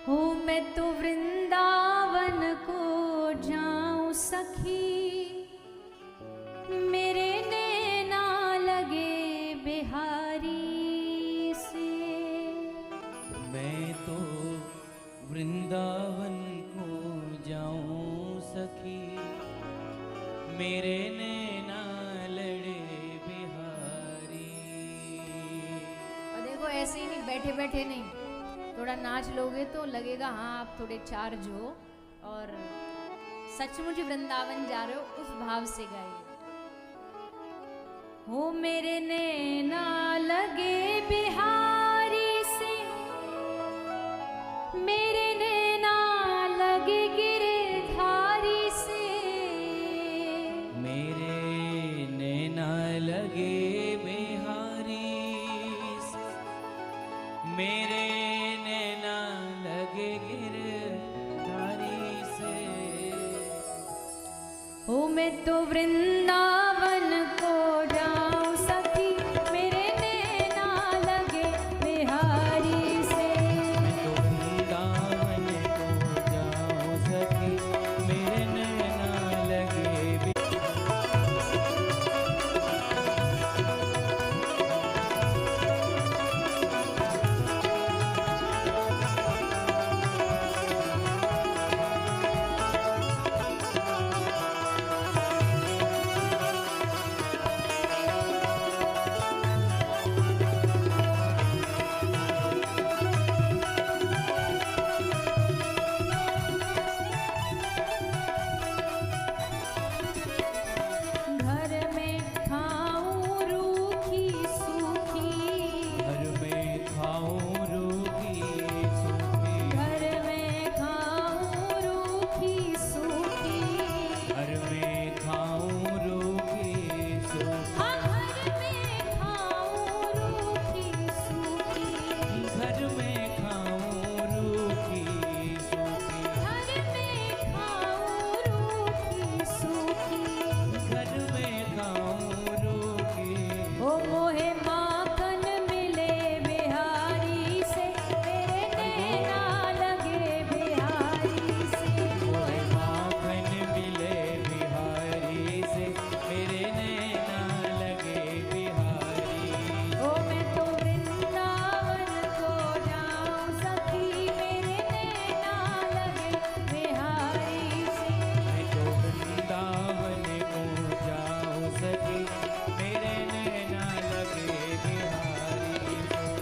हो मैं तो वृंदावन को जाऊं सखी, मेरे नैना लगे बिहारी से। मैं तो वृंदावन को जाऊं सखी, मेरे नैना लड़े बिहारी। और देखो ऐसे ही नहीं, बैठे बैठे नहीं, थोड़ा नाच लोगे तो लगेगा हाँ आप थोड़े चार्ज हो और सचमुच वृंदावन जा रहे हो, उस भाव से गाइए। हो मेरे नैना लगे बिहारी से, मेरे नैना लगे गिरधारी से, मेरे नैना लगे बिहारी से, मेरे नैना लगे गिरधारी से। हो मैं तो वृंदावन को जाऊं सखी, मेरे नैना लगे बिहारी से। मैं तो वृंदावन को जाऊं सखी, मेरे नैना लगे बिहारी। घर में खाऊं रूखी सूखी, घर में खाऊं रूखी सूखी, घर में खाऊं रूखी सूखी, घर में खाऊं रूखी सूखी, हाँ घर में खाऊं रूखी सूखी, घर में खाऊं रूखी सूखी, घर में खाऊं रूखी सूखी। घर में खाऊं रूखी। ओ मोहे माखन मिले बिहारी से, मेरे नैना लगे बिहारी से। मोहे माखन मिले बिहारी से, मेरे नैना लगे बिहारी। ओ मैं तो वृंदावन को जाऊं सखी, मेरे नैना लगे बिहारी से। मैं तो वृंदावन को जाऊं सखी, मेरे नैना लगे बिहारी से।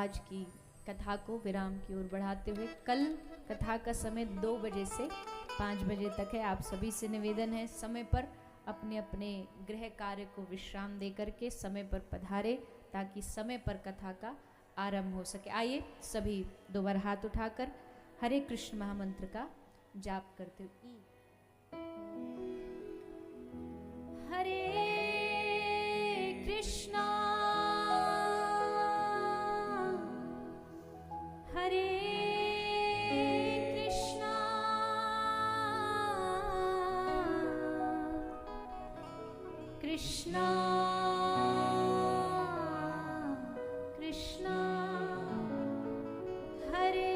आज की कथा को विराम की ओर बढ़ाते हुए, कल कथा का समय 2 बजे से 5 बजे तक है। आप सभी से निवेदन है समय पर अपने अपने गृह कार्य को विश्राम दे करके समय पर पधारे, ताकि समय पर कथा का आरंभ हो सके। आइए सभी 2 बार हाथ उठाकर हरे कृष्ण महामंत्र का जाप करते हुए, हरे कृष्णा हरे कृष्णा कृष्णा कृष्णा हरे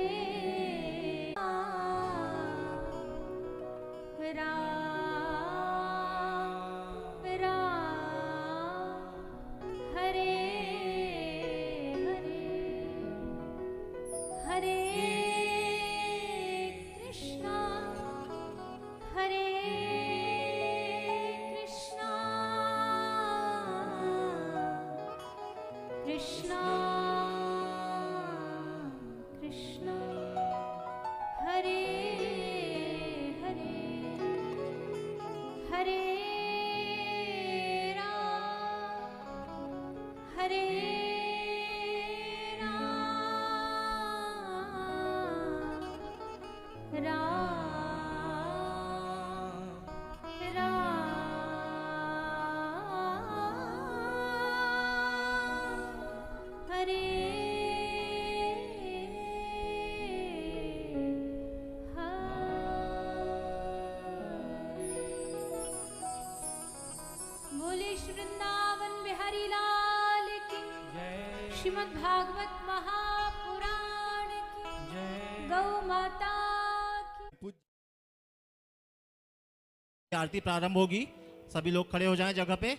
कृष्णा कृष्णा हरे हरे हरे राम हरे राम वृंदावन बिहारी लाल की जय। श्रीमद् भागवत महापुराण की जय। गौ माता की। आरती प्रारंभ होगी, सभी लोग खड़े हो जाएं जगह पे।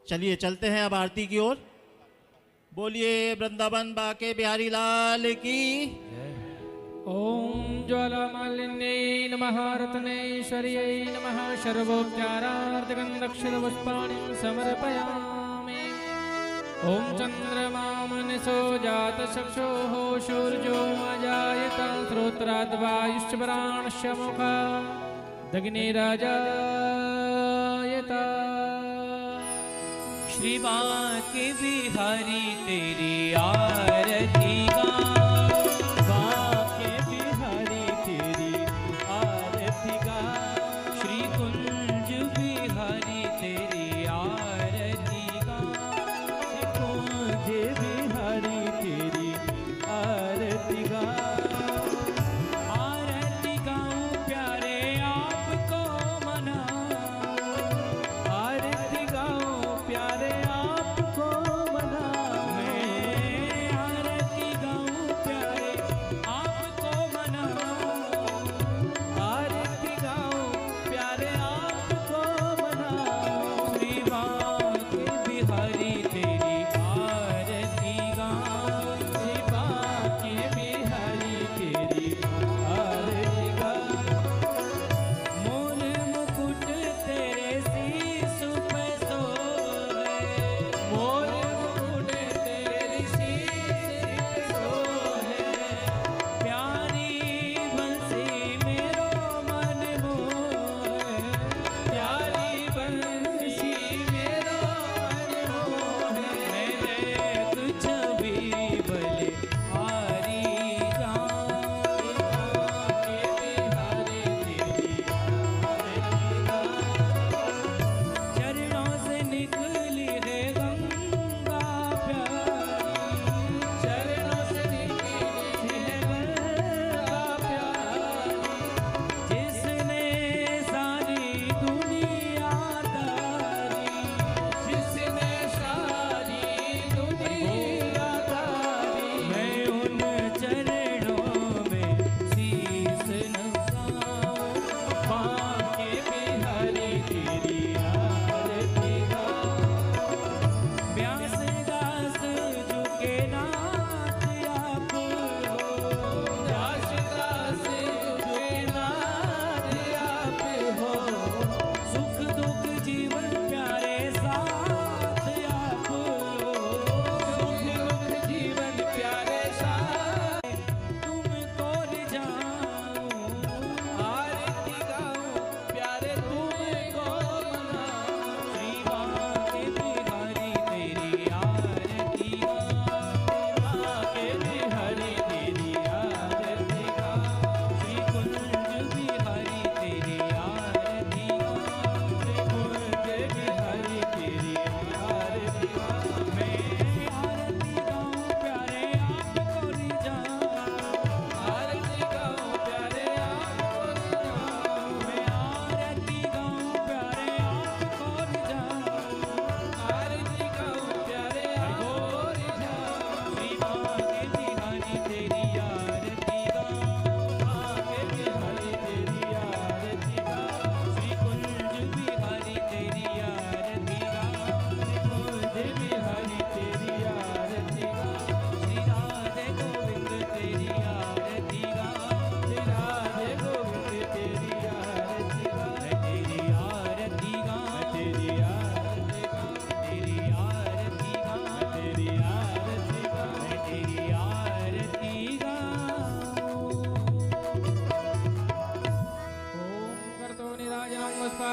चलिए चलते हैं अब आरती की ओर। बोलिए वृंदावन बाके बिहारी लाल की। ओम ज्वालामालिन्यै नमः रत्नेश्वर्यै नमः सर्वोपचारार्धगन्धक्षरपुष्पाणि समर्पयामि। ओम चन्द्रमामनिशो जातचक्षुः सूर्यो अजायत श्रोत्राद्वायुश्च वराणस्य मुखा दग्निराजायत। श्री बाके बिहारी तेरी आरती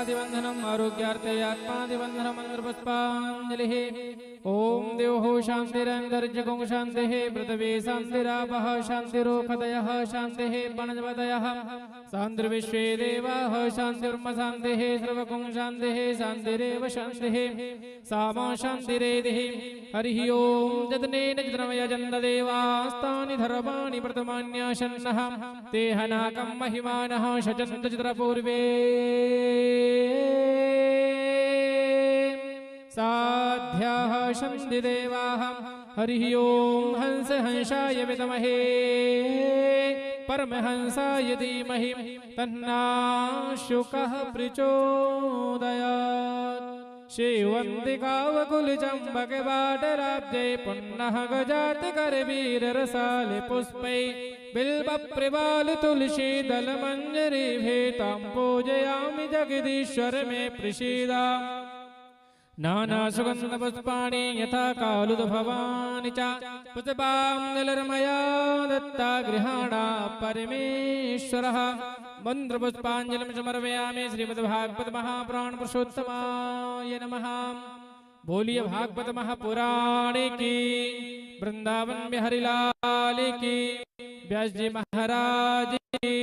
आत्मादिबन्धनम् आरोग्यार्थे आत्मादिबन्धनम् मन्त्रपुष्पाञ्जलिः ॐ देवो शान्तिरन्तर्जगुं शान्तिः पृथिवी शान्तिरापः शान्तिरोखदयः शान्तिः पणजपदयः शान्तिर्विश्वे देवाः शान्तिर्म शान्तिः सर्वगुं शान्तिः शान्तिरेव शान्तिः सामा शान्तिरेधिः हरिः ॐ जतनेन जतनमयजन्तदेवास्तानि धर्माणि प्रथमान्याशन्नः ते हनाकं महिमानः शचन्त चित्रपूर्वे साध्याः शन्तिदेवाः हरिः ॐ हंस हंसाय विद्महे परमहंसाय धीमहि तन्नः शुकः प्रचोदयात् श्रीवन्दिकावकुलचम्बकवाटराब्जै पुन्नः गजाति करवीररसाले पुष्पै बिल्वप्रवालतुलसी दलमञ्जरीभेतां पूजयामि जगदीश्वर मे प्रसीदा नानासुगन्धपुष्पाणि यथा कालुदभवानि च पुष्पाञ्जलिर्मया दत्ता गृहाणा परमेश्वरः मन्त्रपुष्पाञ्जलिं समर्पयामि श्रीमद्भागवत महापुराण पुरुषोत्तमाय नमः। बोलिए भागवत महापुराण की, वृंदावन बिहारी लाल की, व्यास जी महाराज की,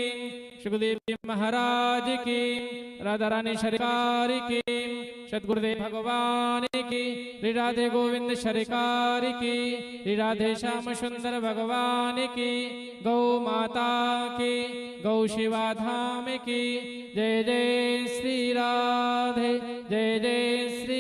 सुखदेव जी महाराज की, राधा रानी सरकार की, सतगुरुदेव भगवान की, श्री राधे गोविंद सरकार की, श्री राधे श्याम सुंदर भगवान की, गौ माता की, गौ शिवा धाम की, जय जय श्री राधे, जय जय श्री